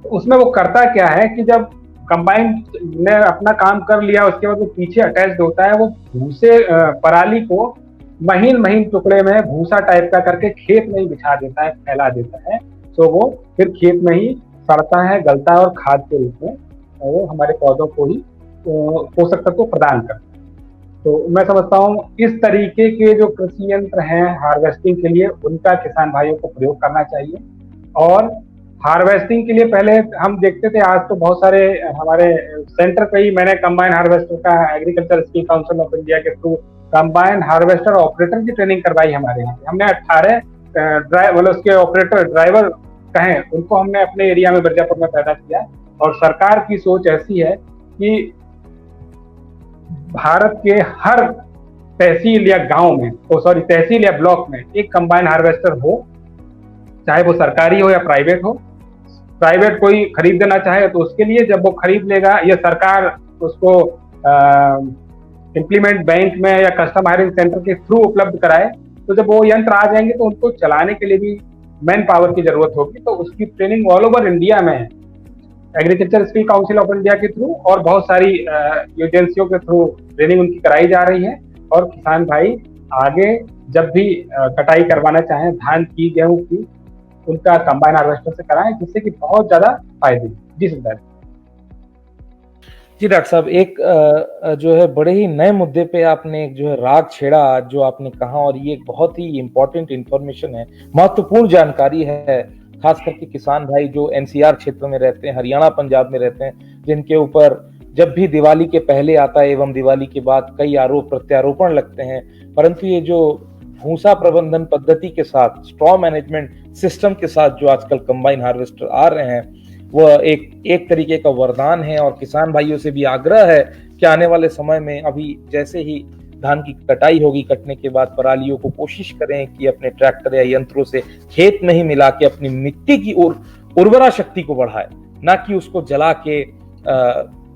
Speaker 2: उसमें वो करता क्या है कि जब कंबाइन ने अपना काम कर लिया उसके बाद वो पीछे अटैच्ड होता है, वो भूसे पराली को महीन महीन टुकड़े में भूसा टाइप का करके खेत में ही बिछा देता है, फैला देता है। तो वो फिर खेत में ही सड़ता है, गलता है और खाद के रूप में वो हमारे पौधों को ही पोषक तत्व प्रदान करता है। तो मैं समझता हूँ इस तरीके के जो कृषि यंत्र हैं हार्वेस्टिंग के लिए, उनका किसान भाइयों को प्रयोग करना चाहिए। और हार्वेस्टिंग के लिए पहले हम देखते थे, आज तो बहुत सारे हमारे सेंटर पे ही मैंने कंबाइन हार्वेस्टर का agriculture skill council of India के थ्रू कंबाइन हार्वेस्टर ऑपरेटर की ट्रेनिंग करवाई हमारे यहाँ। हमने 18 मतलब उसके ऑपरेटर ड्राइवर कहें उनको हमने अपने एरिया में मिर्जापुर में पैदा किया। और सरकार की सोच ऐसी है कि भारत के हर तहसील या गांव में, तहसील या ब्लॉक में एक कंबाइन हार्वेस्टर हो, चाहे वो सरकारी हो या प्राइवेट हो। प्राइवेट कोई खरीदना चाहे तो उसके लिए जब वो खरीद लेगा, या सरकार उसको इम्प्लीमेंट बैंक में या कस्टम हायरिंग सेंटर के थ्रू उपलब्ध कराए, तो जब वो यंत्र आ जाएंगे तो उनको चलाने के लिए भी मैन पावर की जरूरत होगी। तो उसकी ट्रेनिंग ऑल ओवर इंडिया में है, agriculture skill council of India के थ्रू और बहुत सारी एजेंसियों के थ्रू ट्रेनिंग उनकी कराई जा रही है। और किसान भाई आगे जब भी कटाई करवाना चाहें धान की, गेहूं की, उनका कंबाइन हार्वेस्टर से कराएं, जिससे कि बहुत ज्यादा फायदे। जी सिद्धार्थ
Speaker 1: जी। डॉक्टर साहब, एक जो है बड़े ही नए मुद्दे पे आपने एक जो है राग छेड़ा, जो आपने कहा, और ये एक बहुत ही इंपॉर्टेंट इंफॉर्मेशन है, महत्वपूर्ण जानकारी है, खास करके किसान भाई जो एनसीआर क्षेत्र में रहते हैं, हरियाणा पंजाब में रहते हैं, जिनके ऊपर जब भी दिवाली के पहले आता है एवं दिवाली के बाद कई आरोप प्रत्यारोपण लगते हैं। परंतु ये जो भूसा प्रबंधन पद्धति के साथ, स्ट्रॉ मैनेजमेंट सिस्टम के साथ जो आजकल कंबाइन हार्वेस्टर आ रहे हैं, वह एक तरीके का वरदान है। और किसान भाइयों से भी आग्रह है कि आने वाले समय में, अभी जैसे ही धान की कटाई होगी, कटने के बाद परालियों को कोशिश करें कि अपने ट्रैक्टर या यंत्रों से खेत में ही मिला के अपनी मिट्टी की उर्वरा शक्ति को बढ़ाए, ना कि उसको जला के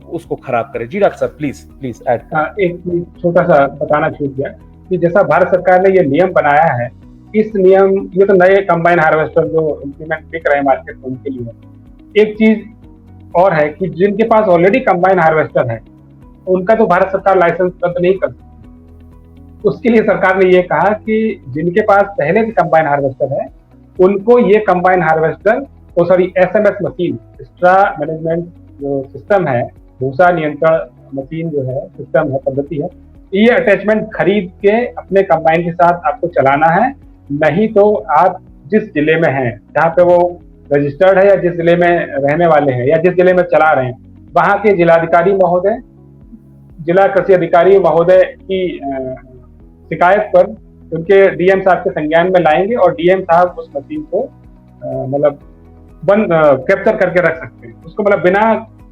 Speaker 1: उसको खराब करे। जी डॉक्टर साहब प्लीज प्लीज ऐड।
Speaker 2: एक छोटा सा बताना छूट गया कि जैसा भारत सरकार ने ये नियम बनाया है, इस नियम, ये तो नए कंबाइन हार्वेस्टर जो इम्प्लीमेंट बिक रहे हैं मार्केट में उनके लिए। एक चीज और है कि जिनके पास ऑलरेडी कंबाइन हार्वेस्टर है उनका तो भारत सरकार लाइसेंस रद्द नहीं कर सकती। उसके लिए सरकार ने ये कहा कि जिनके पास पहले से कंबाइन हार्वेस्टर है उनको ये combine harvester, SMS machine, extra management जो सिस्टम है, भूसा नियंत्रण मशीन जो है, सिस्टम है, पद्धति है, ये अटैचमेंट खरीद के अपने कंबाइन के साथ आपको चलाना है। नहीं तो आप जिस जिले में हैं, जहाँ पे वो रजिस्टर्ड है या जिस जिले में रहने वाले हैं या जिस जिले में चला रहे हैं, वहाँ के जिलाधिकारी महोदय, जिला कृषि अधिकारी महोदय की शिकायत पर उनके डीएम साहब के संज्ञान में लाएंगे और डीएम साहब उस मशीन को मतलब बंद कैप्चर करके रख सकते हैं उसको। मतलब बिना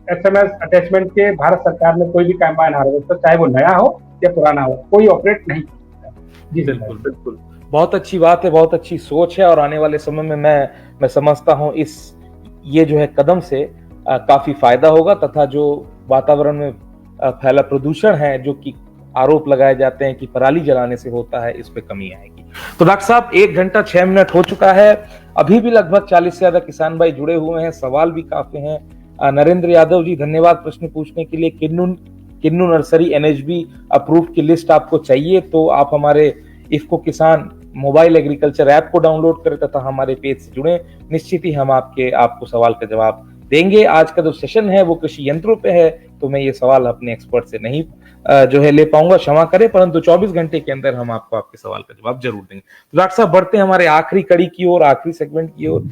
Speaker 2: एसएमएस अटैचमेंट के भारत सरकार ने कोई भी कंबाइन हार्वेस्टर, चाहे वो नया हो या पुराना हो, कोई ऑपरेट नहीं कर सकता। जी
Speaker 1: बिल्कुल बिल्कुल, बहुत अच्छी बात है, बहुत अच्छी सोच है। और आने वाले समय में मैं समझता हूँ ये जो है कदम से काफी फायदा होगा, तथा जो वातावरण में फैला प्रदूषण है, जो कि आरोप लगाए जाते हैं कि पराली जलाने से होता है, इस पे कमी आएगी। तो डॉक्टर साहब 1 घंटा 6 मिनट हो चुका है, अभी भी लगभग 40 से ज्यादा किसान भाई जुड़े हुए हैं, सवाल भी काफी हैं। नरेंद्र यादव जी धन्यवाद प्रश्न पूछने के लिए। किन्नू नर्सरी एनएचबी अप्रूव की लिस्ट आपको चाहिए तो आप हमारे इफ्को किसान मोबाइल एग्रीकल्चर ऐप को डाउनलोड करें तथा हमारे पेज से जुड़े। निश्चित ही हम आपको सवाल का जवाब देंगे। आज का जो सेशन है वो कृषि यंत्रों पे है, तो मैं ये सवाल अपने एक्सपर्ट से नहीं जो है ले पाऊंगा, क्षमा करें, परंतु 24 घंटे के अंदर हम आपको आपके सवाल का जवाब जरूर देंगे। तो डॉक्टर साहब बढ़ते हैं हमारे आखिरी कड़ी की ओर, आखिरी सेगमेंट की ओर,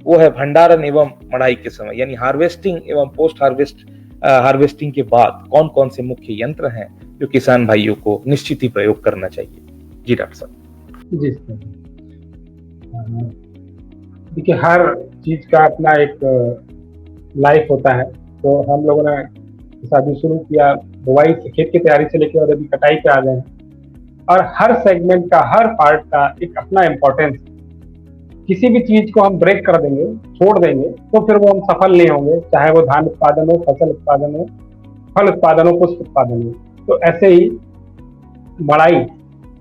Speaker 1: वो है भंडारण एवं मढ़ाई के समय, यानी हार्वेस्टिंग एवं पोस्ट हार्वेस्टिंग के बाद कौन कौन से मुख्य यंत्र हैं जो किसान भाइयों को निश्चित ही प्रयोग करना चाहिए। जी डॉक्टर साहब।
Speaker 2: जी देखिए, हर चीज का अपना एक लाइफ होता है। तो हम लोगों ने शादी शुरू किया, बुआई से, खेत की तैयारी से लेकर और अभी कटाई पे आ गए हैं, और हर सेगमेंट का, हर पार्ट का एक अपना इम्पोर्टेंस। किसी भी चीज को हम ब्रेक कर देंगे, छोड़ देंगे, तो फिर वो हम सफल नहीं होंगे, चाहे वो धान उत्पादन हो, फसल उत्पादन हो, फल उत्पादन हो, पुष्प उत्पादन हो। तो ऐसे ही मढ़ाई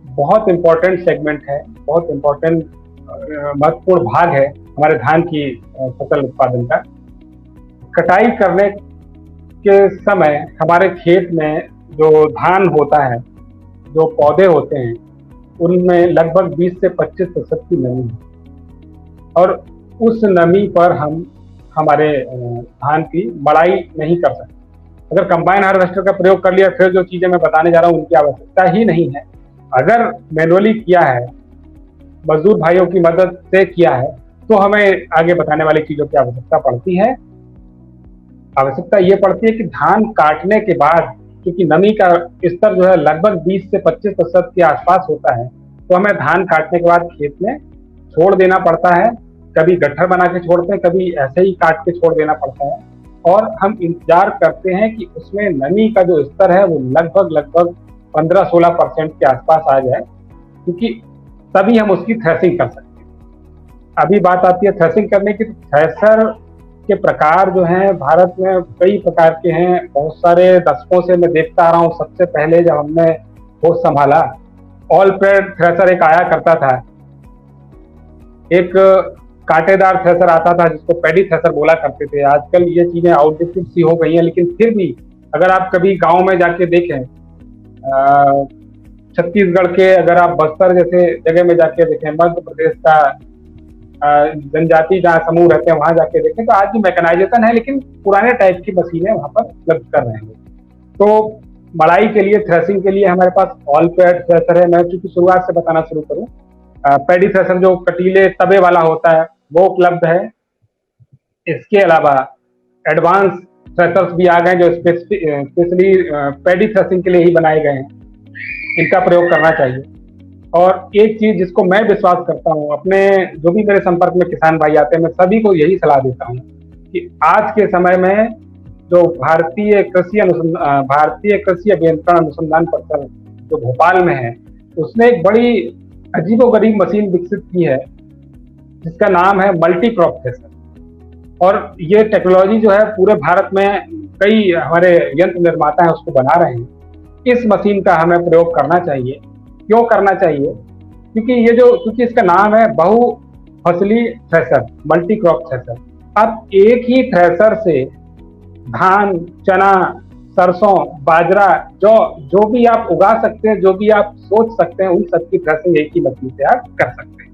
Speaker 2: बहुत इंपॉर्टेंट सेगमेंट है, बहुत इंपॉर्टेंट महत्वपूर्ण भाग है हमारे धान की फसल उत्पादन का। कटाई करने के समय हमारे खेत में जो धान होता है, जो पौधे होते हैं, उनमें लगभग 20 से 25% की नमी है, और उस नमी पर हम हमारे धान की मढ़ाई नहीं कर सकते। अगर कंबाइन हार्वेस्टर का प्रयोग कर लिया, फिर जो चीजें मैं बताने जा रहा हूँ उनकी आवश्यकता ही नहीं है। अगर मैनुअली किया है, मजदूर भाइयों की मदद से किया है, तो हमें आगे बताने वाली चीजों की आवश्यकता पड़ती है। आवश्यकता ये पड़ती है कि धान काटने के बाद, क्योंकि नमी का स्तर जो है लगभग 20 से 25% के आसपास होता है, तो हमें धान काटने के बाद खेत में छोड़ देना पड़ता है। कभी गट्ठर बना के छोड़ते हैं, कभी ऐसे ही काट के छोड़ देना पड़ता है, और हम इंतजार करते हैं कि उसमें नमी का जो स्तर है वो लगभग 15-16% के आसपास आ जाए, क्योंकि तभी हम उसकी थ्रेसिंग कर सकते हैं। अभी बात आती है थ्रेसिंग करने की। थ्रेसर के प्रकार जो हैं भारत में कई प्रकार के हैं, बहुत सारे दशकों से मैं देखता आ रहा हूँ। सबसे पहले जब हमने होश संभाला, ऑल पैड थ्रेसर एक आया करता था, एक कांटेदार थ्रेसर आता था जिसको पैडी थ्रेसर बोला करते थे। आजकल ये चीजें आउटडेटेड सी हो गई हैं, लेकिन फिर भी अगर आप कभी गांव में जाके देखें, छत्तीसगढ़ के, अगर आप बस्तर जैसे जगह में जाके देखें, मध्य प्रदेश का जनजाति जहाँ समूह रहते हैं वहां जाके देखें, तो आज भी मैकेनाइजेशन है, लेकिन पुराने टाइप की मशीनें वहां पर उपलब्ध कर रहे हैं। तो मढ़ाई के लिए, थ्रेसिंग के लिए हमारे पास ऑल पैड थ्रेसर है। मैं चूंकि शुरुआत से बताना शुरू करूँ, पैडी थ्रेसर जो कटीले तबे वाला होता है वो उपलब्ध है। इसके अलावा एडवांस थ्रेसर्स भी आ गए जो स्पेशली पैडी थ्रेसिंग के लिए ही बनाए गए हैं, इनका प्रयोग करना चाहिए। और एक चीज जिसको मैं विश्वास करता हूँ, अपने जो भी मेरे संपर्क में किसान भाई आते हैं, मैं सभी को यही सलाह देता हूँ कि आज के समय में जो भारतीय कृषि अभियंत्रण अनुसंधान परिषद जो भोपाल में है, उसने एक बड़ी अजीबोगरीब मशीन विकसित की है जिसका नाम है मल्टी क्रॉप थ्रेसर। और ये टेक्नोलॉजी जो है पूरे भारत में कई हमारे यंत्र निर्माता हैं उसको बना रहे हैं। इस मशीन का हमें प्रयोग करना चाहिए। क्यों करना चाहिए? क्योंकि इसका नाम है बहु फसली थ्रेसर, मल्टी क्रॉप थ्रेसर। आप एक ही थ्रेसर से धान, चना, सरसों, बाजरा, जौ, जो भी आप उगा सकते हैं, जो भी आप सोच सकते हैं, उन सबकी थ्रेसिंग एक ही मशीन से आप कर सकते हैं।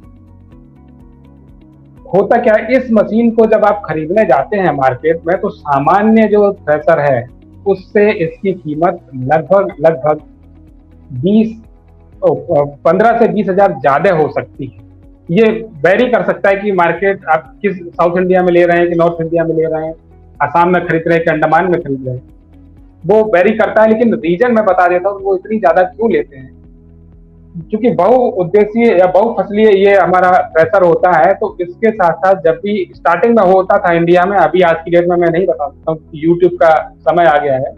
Speaker 2: होता क्या है, इस मशीन को जब आप खरीदने जाते हैं मार्केट में, तो सामान्य जो थ्रेसर है उससे इसकी कीमत लगभग 15 से 20 हजार ज्यादा हो सकती है। ये वेरी कर सकता है कि मार्केट आप किस साउथ इंडिया में ले रहे हैं कि नॉर्थ इंडिया में ले रहे हैं, आसाम में खरीद रहे हैं कि अंडमान में खरीद रहे हैं, वो वेरी करता है। लेकिन रीजन मैं बता देता हूँ वो इतनी ज्यादा क्यों लेते हैं। क्योंकि बहुउद्देशीय या बहुफसलीय ये हमारा थ्रेसर होता है, तो इसके साथ साथ जब भी स्टार्टिंग में होता था इंडिया में, अभी आज की डेट में मैं नहीं बता सकता हूँ, यूट्यूब का समय आ गया है।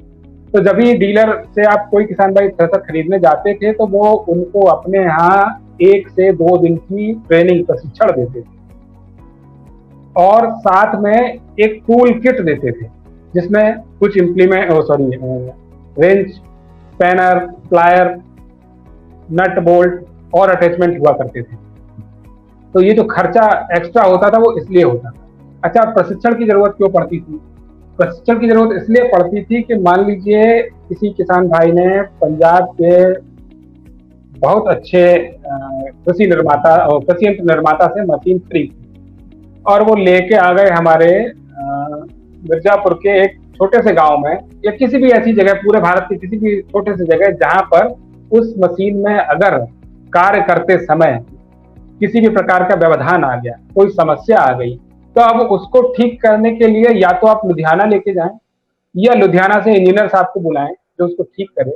Speaker 2: तो जब भी डीलर से आप कोई किसान भाई थ्रेसर खरीदने जाते थे, तो वो उनको अपने यहाँ 1 से 2 दिन की ट्रेनिंग, प्रशिक्षण देते थे और साथ में एक टूल किट देते थे जिसमें कुछ wrench, spanner, plier, nut bolt और अटैचमेंट हुआ करते थे। तो ये जो खर्चा एक्स्ट्रा होता था वो इसलिए होता था। अच्छा, प्रशिक्षण की जरूरत क्यों पड़ती थी? प्रशिक्षण की जरूरत इसलिए पड़ती थी कि मान लीजिए किसी किसान भाई ने पंजाब के बहुत अच्छे कृषि निर्माता और कृषि यंत्र निर्माता से मशीन खरीदी और वो लेके आ गए हमारे मिर्जापुर के एक छोटे से गांव में, या किसी भी ऐसी जगह, पूरे भारत की किसी भी छोटे से जगह जहां पर उस मशीन में अगर कार्य करते समय किसी भी प्रकार का व्यवधान आ गया, कोई समस्या आ गई, तो अब उसको ठीक करने के लिए या तो आप लुधियाना लेके जाएं या लुधियाना से इंजीनियर साहब को बुलाएं जो उसको ठीक करे।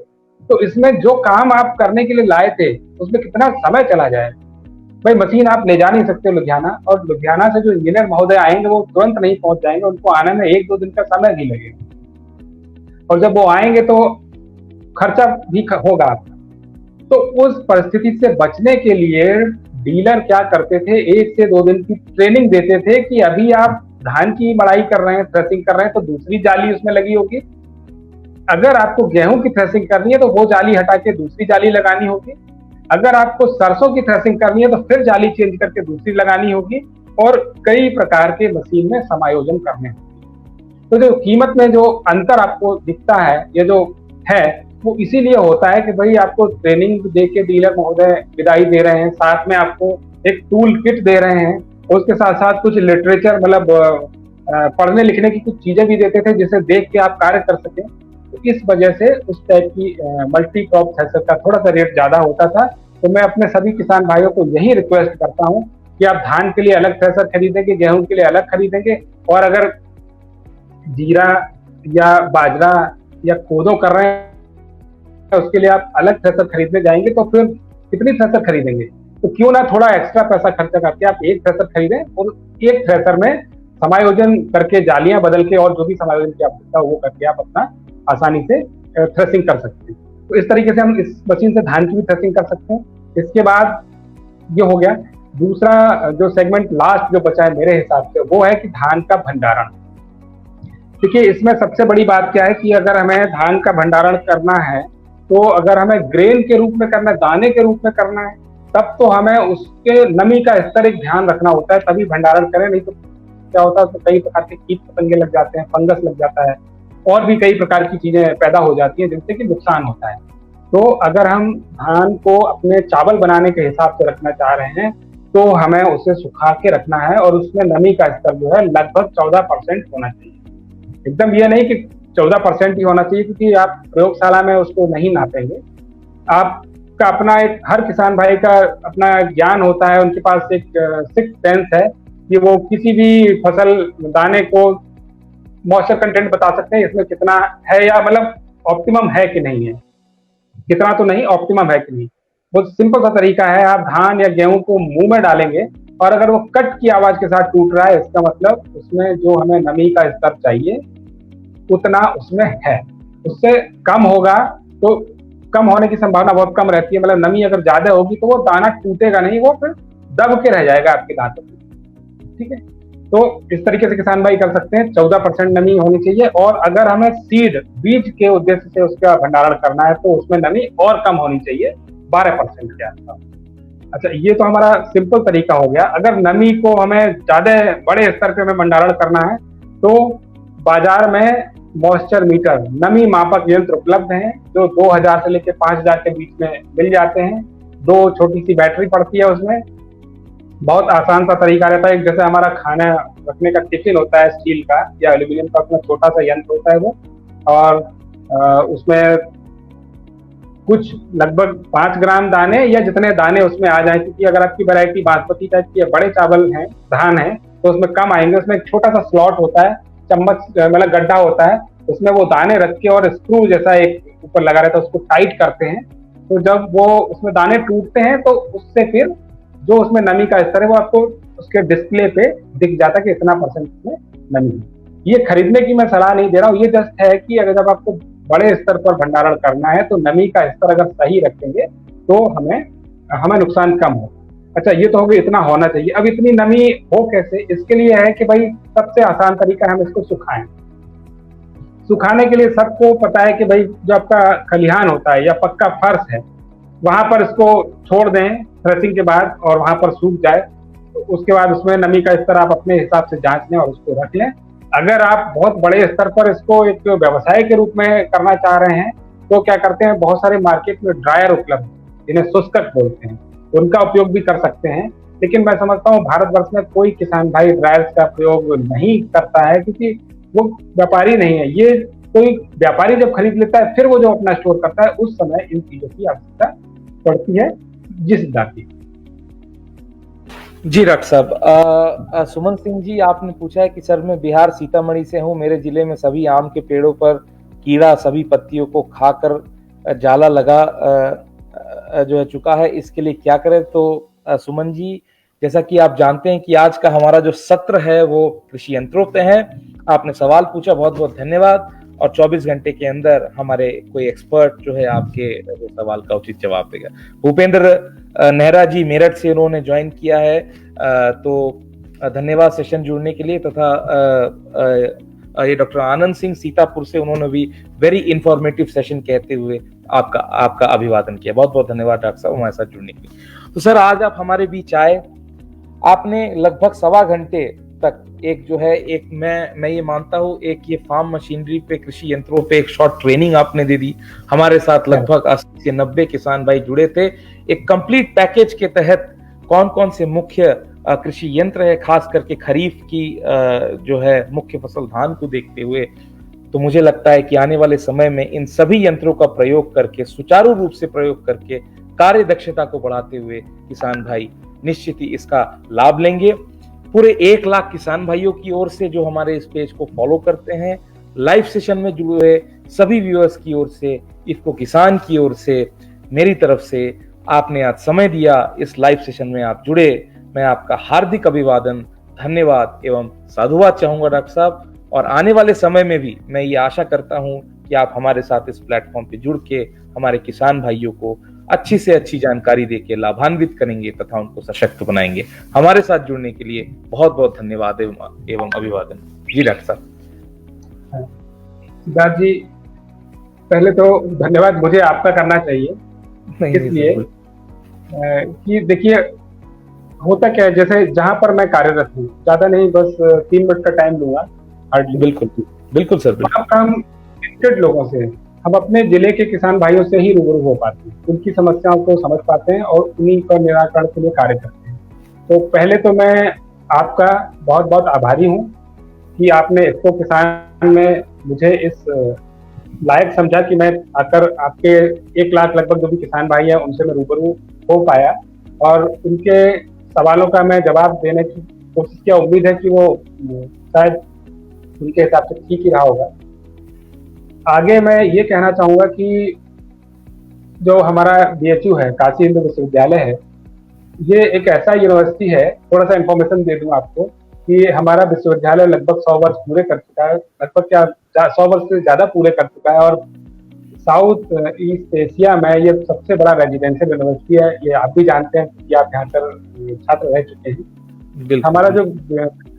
Speaker 2: तो इसमें जो काम आप करने के लिए लाए थे उसमें कितना समय चला जाए। भाई मशीन आप ले जा नहीं सकते लुधियाना, और लुधियाना से जो इंजीनियर महोदय आएंगे वो तुरंत नहीं पहुंच जाएंगे, उनको आने में 1-2 दिन का समय भी लगेगा, और जब वो आएंगे तो खर्चा भी होगा आपका। तो उस परिस्थिति से बचने के लिए डीलर क्या करते थे, 1 से 2 दिन की ट्रेनिंग देते थे कि अभी आप धान की मड़ाई कर रहे हैं, थ्रेसिंग कर रहे हैं, तो दूसरी जाली उसमें लगी होगी। अगर आपको गेहूं की थ्रेसिंग करनी है तो वो जाली हटा के दूसरी जाली लगानी होगी। अगर आपको सरसों की थ्रेसिंग करनी है तो फिर जाली चेंज करके दूसरी लगानी होगी, और कई प्रकार के मशीन में समायोजन करने होंगे। तो जो कीमत में जो अंतर आपको दिखता है, ये जो है, वो इसीलिए होता है कि भाई आपको ट्रेनिंग दे के डीलर महोदय विदाई दे रहे हैं, साथ में आपको एक टूल किट दे रहे हैं, और उसके साथ साथ कुछ लिटरेचर, मतलब पढ़ने लिखने की कुछ चीजें भी देते थे जिसे देख के आप कार्य कर सकें। तो इस वजह से उस टाइप की मल्टी क्रॉप थ्रेसर का थोड़ा सा रेट ज्यादा होता था। तो मैं अपने सभी किसान भाइयों को यही रिक्वेस्ट करता हूँ कि आप धान के लिए अलग थ्रेसर खरीदेंगे, गेहूं के लिए अलग खरीदेंगे, और अगर जीरा या बाजरा या कोदो कर रहे हैं उसके लिए आप अलग थ्रेसर खरीदने जाएंगे तो फिर कितनी थ्रेसर खरीदेंगे? तो क्यों ना थोड़ा एक्स्ट्रा पैसा खर्चा करके आप एक थ्रेसर खरीदें और एक थ्रेसर में समायोजन करके, जालियां बदल के और जो भी समायोजन की आवश्यकता हो वो करके आप अपना आसानी से थ्रेसिंग कर सकते हैं। तो इस तरीके से हम इस मशीन से धान की भी थ्रेसिंग कर सकते हैं। इसके बाद ये हो गया। दूसरा जो सेगमेंट लास्ट जो बचा है मेरे हिसाब से, वो है कि धान का भंडारण। देखिए, इसमें सबसे बड़ी बात क्या है कि अगर हमें धान का भंडारण करना है, तो अगर हमें ग्रेन के रूप में करना है, दाने के रूप में करना है, तब तो हमें उसके नमी का स्तर एक ध्यान रखना होता है, तभी भंडारण करें। नहीं तो क्या होता है, तो कई प्रकार के कीट पतंगे लग जाते हैं, फंगस लग जाता है, और भी कई प्रकार की चीजें पैदा हो जाती हैं जिनसे कि नुकसान होता है। तो अगर हम धान को अपने चावल बनाने के हिसाब से रखना चाह रहे हैं, तो हमें उसे सुखा के रखना है, और उसमें नमी का स्तर जो है लगभग 14% होना चाहिए। एकदम ये नहीं कि 14% ही होना चाहिए, क्योंकि आप प्रयोगशाला में उसको नहीं नापेंगे। आपका अपना एक, हर किसान भाई का अपना ज्ञान होता है, उनके पास एक सिक्स्थ सेंस है कि वो किसी भी फसल दाने को मॉइस्चर कंटेंट बता सकते हैं, इसमें कितना है, या मतलब ऑप्टिमम है कि नहीं है, कितना तो नहीं, ऑप्टिमम है कि नहीं। बहुत सिंपल सा तरीका है, आप धान या गेहूं को मुंह में डालेंगे और अगर वो कट की आवाज के साथ टूट रहा है, इसका मतलब उसमें जो हमें नमी का स्तर चाहिए उतना उसमें है। उससे कम होगा तो कम होने की संभावना बहुत कम रहती है। मतलब नमी अगर ज्यादा होगी तो वो दाना टूटेगा नहीं, वो फिर दब के रह जाएगा आपके दांतों में। ठीक है, तो इस तरीके से किसान भाई कर सकते हैं। 14% नमी होनी चाहिए, और अगर हमें सीड बीज के उद्देश्य से उसका भंडारण करना है तो उसमें नमी और कम होनी चाहिए, 12% के आसपास। अच्छा, ये तो हमारा सिंपल तरीका हो गया। अगर नमी को हमें ज्यादा बड़े स्तर पे हमें भंडारण करना है तो बाजार में मॉइस्चर मीटर, नमी मापक यंत्र उपलब्ध हैं, जो 2000 से लेकर 5000 के बीच में मिल जाते हैं। 2 छोटी सी बैटरी पड़ती है उसमें। बहुत आसान सा तरीका रहता है। जैसे हमारा खाना रखने का टिफिन होता है स्टील का या एल्यूमिनियम का, उसमें छोटा सा यंत्र होता है वो, और उसमें कुछ लगभग 5 ग्राम दाने या जितने दाने उसमें आ जाए, क्योंकि अगर आपकी वैरायटी बासमती टाइप की बड़े चावल हैं, धान है, तो उसमें कम आएंगे। उसमें एक छोटा सा स्लॉट होता है, चम्मच मतलब गड्ढा होता है, उसमें वो दाने रख के और स्क्रू जैसा एक ऊपर लगा रहता है, उसको टाइट करते हैं। तो जब वो उसमें दाने टूटते हैं तो उससे फिर जो उसमें नमी का स्तर है वो आपको उसके डिस्प्ले पे दिख जाता है कि इतना परसेंट उसमें नमी है। ये खरीदने की मैं सलाह नहीं दे रहा हूँ, ये जस्ट है कि अगर जब आपको बड़े स्तर पर भंडारण करना है तो नमी का स्तर अगर सही रखेंगे तो हमें नुकसान कम हो। अच्छा, ये तो हो गया इतना होना चाहिए। अब इतनी नमी हो कैसे, इसके लिए है कि भाई सबसे आसान तरीका है हम इसको सुखाएं। सुखाने के लिए सबको पता है कि भाई जो आपका खलिहान होता है या पक्का फर्श है, वहां पर इसको छोड़ दें थ्रेसिंग के बाद और वहां पर सूख जाए। तो उसके बाद उसमें नमी का स्तर आप अपने हिसाब से जांच लें और उसको रख लें। अगर आप बहुत बड़े स्तर पर इसको एक व्यवसाय के रूप में करना चाह रहे हैं तो क्या करते हैं, बहुत सारे मार्केट में ड्रायर उपलब्ध, जिन्हें शुष्कक बोलते हैं, उनका उपयोग भी कर सकते हैं। लेकिन मैं समझता हूँ भारतवर्ष में कोई किसान भाई ड्रायर्स का प्रयोग नहीं करता है, क्योंकि वो व्यापारी नहीं है। ये कोई व्यापारी जब खरीद लेता है फिर वो जो अपना स्टोर करता है, उस समय इन चीजों की आवश्यकता पड़ती है जिस जाति।
Speaker 1: जी डॉक्टर साहब, सुमन सिंह जी, आपने पूछा है कि सर मैं बिहार सीतामढ़ी से हूँ, मेरे जिले में सभी आम के पेड़ों पर कीड़ा सभी पत्तियों को खाकर जाला लगा जो है चुका है, इसके लिए क्या करें। तो सुमन जी, जैसा कि आप जानते हैं कि आज का हमारा जो सत्र है वो कृषि यंत्रों पे है। आपने सवाल पूछा, बहुत बहुत धन्यवाद। और 24 घंटे के अंदर हमारे कोई एक्सपर्ट जो है आपके सवाल का उचित जवाब देगा। भूपेंद्र नेहरा जी मेरठ से उन्होंने ज्वाइन किया है, तो धन्यवाद सेशन जुड़ने के लिए। तथा ये डॉक्टर आनंद सिंह सीतापुर से, उन्होंने भी वेरी इंफॉर्मेटिव सेशन कहते हुए आपका अभिवादन किया। बहुत बहुत धन्यवाद डॉक्टर साहब हमारे साथ जुड़ने के लिए। तो सर, आज आप हमारे बीच आए, आपने लगभग 1.25 घंटे तक मैं ये मानता हूँ एक ये फार्म मशीनरी पे, कृषि यंत्रों पे एक शॉर्ट ट्रेनिंग आपने दे दी। हमारे साथ लगभग 80 से 90 किसान भाई जुड़े थे। एक कंप्लीट पैकेज के तहत कौन कौन से मुख्य कृषि यंत्र है, खास करके खरीफ की जो है मुख्य फसल धान को देखते हुए, तो मुझे लगता है कि आने वाले समय में इन सभी यंत्रों का प्रयोग करके, सुचारू रूप से प्रयोग करके, कार्य दक्षता को बढ़ाते हुए किसान भाई निश्चित ही इसका लाभ लेंगे। पूरे 1 लाख किसान भाइयों की ओर से जो हमारे इस पेज को फॉलो करते हैं, लाइव सेशन में जुड़े हुए सभी व्यूअर्स की ओर से, इफको किसान की ओर से, मेरी तरफ से, आपने आज समय दिया, इस लाइव सेशन में आप जुड़े, मैं आपका हार्दिक अभिवादन, धन्यवाद एवं साधुवाद चाहूंगा डॉक्टर साहब। और आने वाले समय में भी मैं ये आशा करता हूं कि आप हमारे साथ इस प्लेटफॉर्म पे जुड़ के हमारे किसान भाइयों को अच्छी से अच्छी जानकारी देके लाभान्वित करेंगे तथा उनको सशक्त बनाएंगे। हमारे साथ जुड़ने के लिए बहुत बहुत धन्यवाद एवं अभिवादन। जी डॉक्टर साहब।
Speaker 2: सिद्धार्थ जी, पहले तो धन्यवाद मुझे आपका करना चाहिए, इसलिए कि देखिए होता क्या है, जैसे जहां पर मैं कार्यरत हूँ, ज्यादा नहीं, बस 3 मिनट का टाइम लूंगा।
Speaker 1: बिल्कुल बिल्कुल सर।
Speaker 2: वहां पर हम लिमिटेड लोगों से, हम अपने जिले के किसान भाइयों से ही रूबरू हो पाते हैं, उनकी समस्याओं को समझ पाते हैं और उन्हीं पर निराकरण के लिए कार्य करते हैं। तो पहले तो मैं आपका बहुत बहुत आभारी हूँ कि आपने इफको किसान में मुझे इस लायक समझा कि मैं आकर आपके 1 लाख लगभग जो भी किसान भाई हैं उनसे मैं रूबरू हो पाया और उनके सवालों का मैं जवाब देने की कोशिश किया। उम्मीद है कि वो शायद उनके हिसाब से ठीक ही रहा होगा। आगे मैं ये कहना चाहूंगा कि जो हमारा BHU है, काशी हिंदू विश्वविद्यालय है, ये एक ऐसा यूनिवर्सिटी है, थोड़ा सा इंफॉर्मेशन दे दूं आपको कि हमारा विश्वविद्यालय लगभग 100 वर्ष पूरे कर चुका है, लगभग क्या 100 वर्ष से ज्यादा पूरे कर चुका है, और साउथ ईस्ट एशिया में ये सबसे बड़ा रेजिडेंशियल यूनिवर्सिटी है। ये आप भी जानते हैं कि आप यहाँ पर छात्र रह चुके हैं। हमारा जो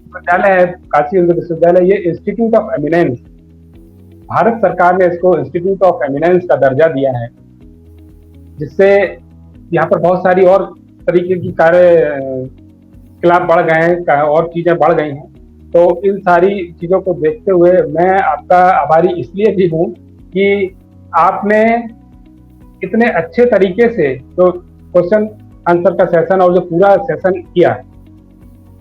Speaker 2: विश्वविद्यालय है, काशी हिंदू विश्वविद्यालय, ये इंस्टीट्यूट ऑफ एमिनेंस, भारत सरकार ने इसको इंस्टीट्यूट ऑफ एमिनेंस का दर्जा दिया है, जिससे यहाँ पर बहुत सारी और तरीके की क्लास बढ़ गए हैं और चीजें बढ़ गई हैं। तो इन सारी चीजों को देखते हुए मैं आपका आभारी इसलिए भी हूँ कि आपने इतने अच्छे तरीके से जो क्वेश्चन आंसर का सेशन और जो पूरा सेशन किया,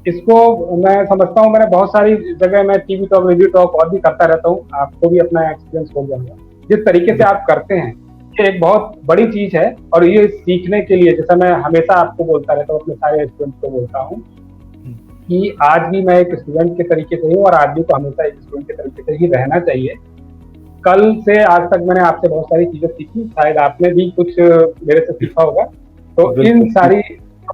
Speaker 2: इसको मैं समझता हूँ, मैंने बहुत सारी जगह मैं टीवी टॉक, रेडियो टॉक और भी करता रहता हूँ, आपको भी अपना एक्सपीरियंस हो जाएगा। जिस तरीके से आप करते हैं ये एक बहुत बड़ी चीज है, और ये सीखने के लिए, जैसा मैं हमेशा आपको बोलता रहता हूँ, अपने सारे स्टूडेंट्स को बोलता हूँ कि आज भी मैं एक स्टूडेंट के तरीके से हूँ और आज भी को हमेशा एक स्टूडेंट के तरीके से ही रहना चाहिए। कल से आज तक मैंने आपसे बहुत सारी चीजें सीखी, शायद आपने भी कुछ मेरे से सीखा होगा। तो इन सारी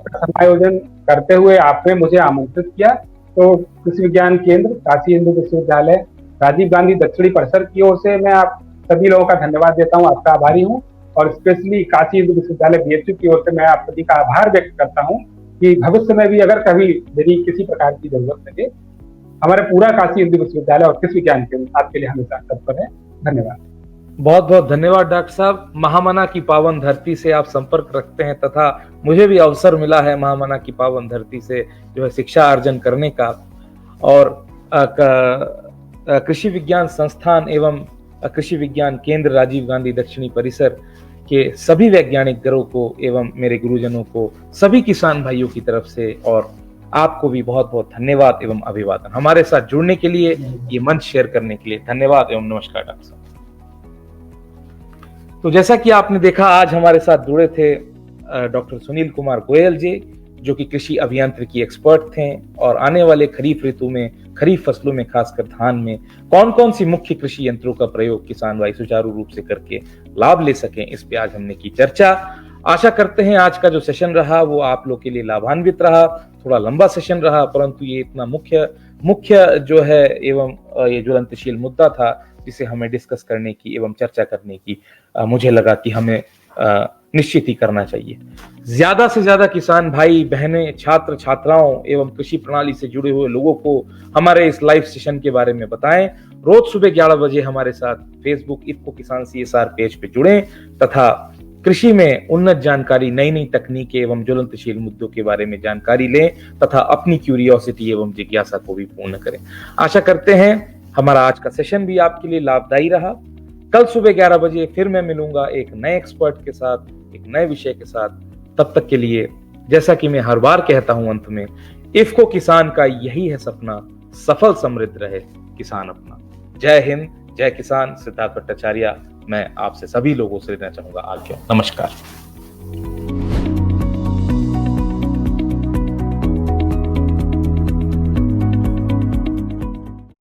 Speaker 2: समायोजन करते हुए आपने मुझे आमंत्रित किया, तो कृषि विज्ञान केंद्र काशी हिंदू विश्वविद्यालय राजीव गांधी दक्षिणी परिसर की ओर से मैं आप सभी लोगों का धन्यवाद देता हूँ, आपका आभारी हूँ। और स्पेशली काशी हिंदू विश्वविद्यालय बीएचयू की ओर से मैं आप सभी का आभार व्यक्त करता हूँ कि भविष्य में भी अगर कभी मेरी किसी प्रकार की जरूरत लगे, हमारे पूरा काशी हिंदू विश्वविद्यालय और कृषि विज्ञान केंद्र आपके लिए हमेशा तत्पर है। धन्यवाद।
Speaker 1: बहुत बहुत धन्यवाद डॉक्टर साहब। महामना की पावन धरती से आप संपर्क रखते हैं, तथा मुझे भी अवसर मिला है महामना की पावन धरती से जो है शिक्षा अर्जन करने का, और कृषि विज्ञान संस्थान एवं कृषि विज्ञान केंद्र राजीव गांधी दक्षिणी परिसर के सभी वैज्ञानिक गणों को एवं मेरे गुरुजनों को, सभी किसान भाइयों की तरफ से और आपको भी बहुत बहुत धन्यवाद एवं अभिवादन। हमारे साथ जुड़ने के लिए, ये मंच शेयर करने के लिए धन्यवाद एवं नमस्कार डॉक्टर साहब। तो जैसा कि आपने देखा, आज हमारे साथ जुड़े थे डॉक्टर सुनील कुमार गोयल जी, जो कि कृषि अभियांत्रिकी एक्सपर्ट थे, और आने वाले खरीफ ऋतु में, खरीफ फसलों में, खासकर धान में कौन कौन सी मुख्य कृषि यंत्रों का प्रयोग किसान भाई सुचारू रूप से करके लाभ ले सकें, इस पे आज हमने की चर्चा। आशा करते हैं आज का जो सेशन रहा वो आप लोग के लिए लाभान्वित रहा। थोड़ा लंबा सेशन रहा, परंतु ये इतना मुख्य जो है एवं ये ज्वलंतशील मुद्दा था जिसे हमें डिस्कस करने की एवं चर्चा करने की मुझे लगा कि हमें निश्चित ही करना चाहिए। ज्यादा से ज्यादा किसान भाई बहनें, छात्र छात्राओं एवं कृषि प्रणाली से जुड़े हुए लोगों को हमारे इस लाइव सेशन के बारे में बताएं। रोज सुबह 11 बजे हमारे साथ फेसबुक इफ्को किसान CSR पेज पे जुड़ें, तथा कृषि में उन्नत जानकारी, नई नई तकनीकें एवं ज्वलंतशील मुद्दों के बारे में जानकारी लें, तथा अपनी क्यूरियोसिटी एवं जिज्ञासा को भी पूर्ण करें। आशा करते हैं हमारा आज का सेशन भी आपके लिए लाभदायी रहा। कल सुबह 11 बजे फिर मैं मिलूंगा एक नए एक्सपर्ट के साथ, एक नए विषय के साथ। तब तक के लिए, जैसा कि मैं हर बार कहता हूं अंत में, इफ्को किसान का यही है सपना, सफल समृद्ध रहे किसान अपना। जय हिंद, जय किसान। सिद्धार्थ भट्टाचार्य मैं आपसे सभी लोगों से लेना चाहूंगा आज्ञा। नमस्कार।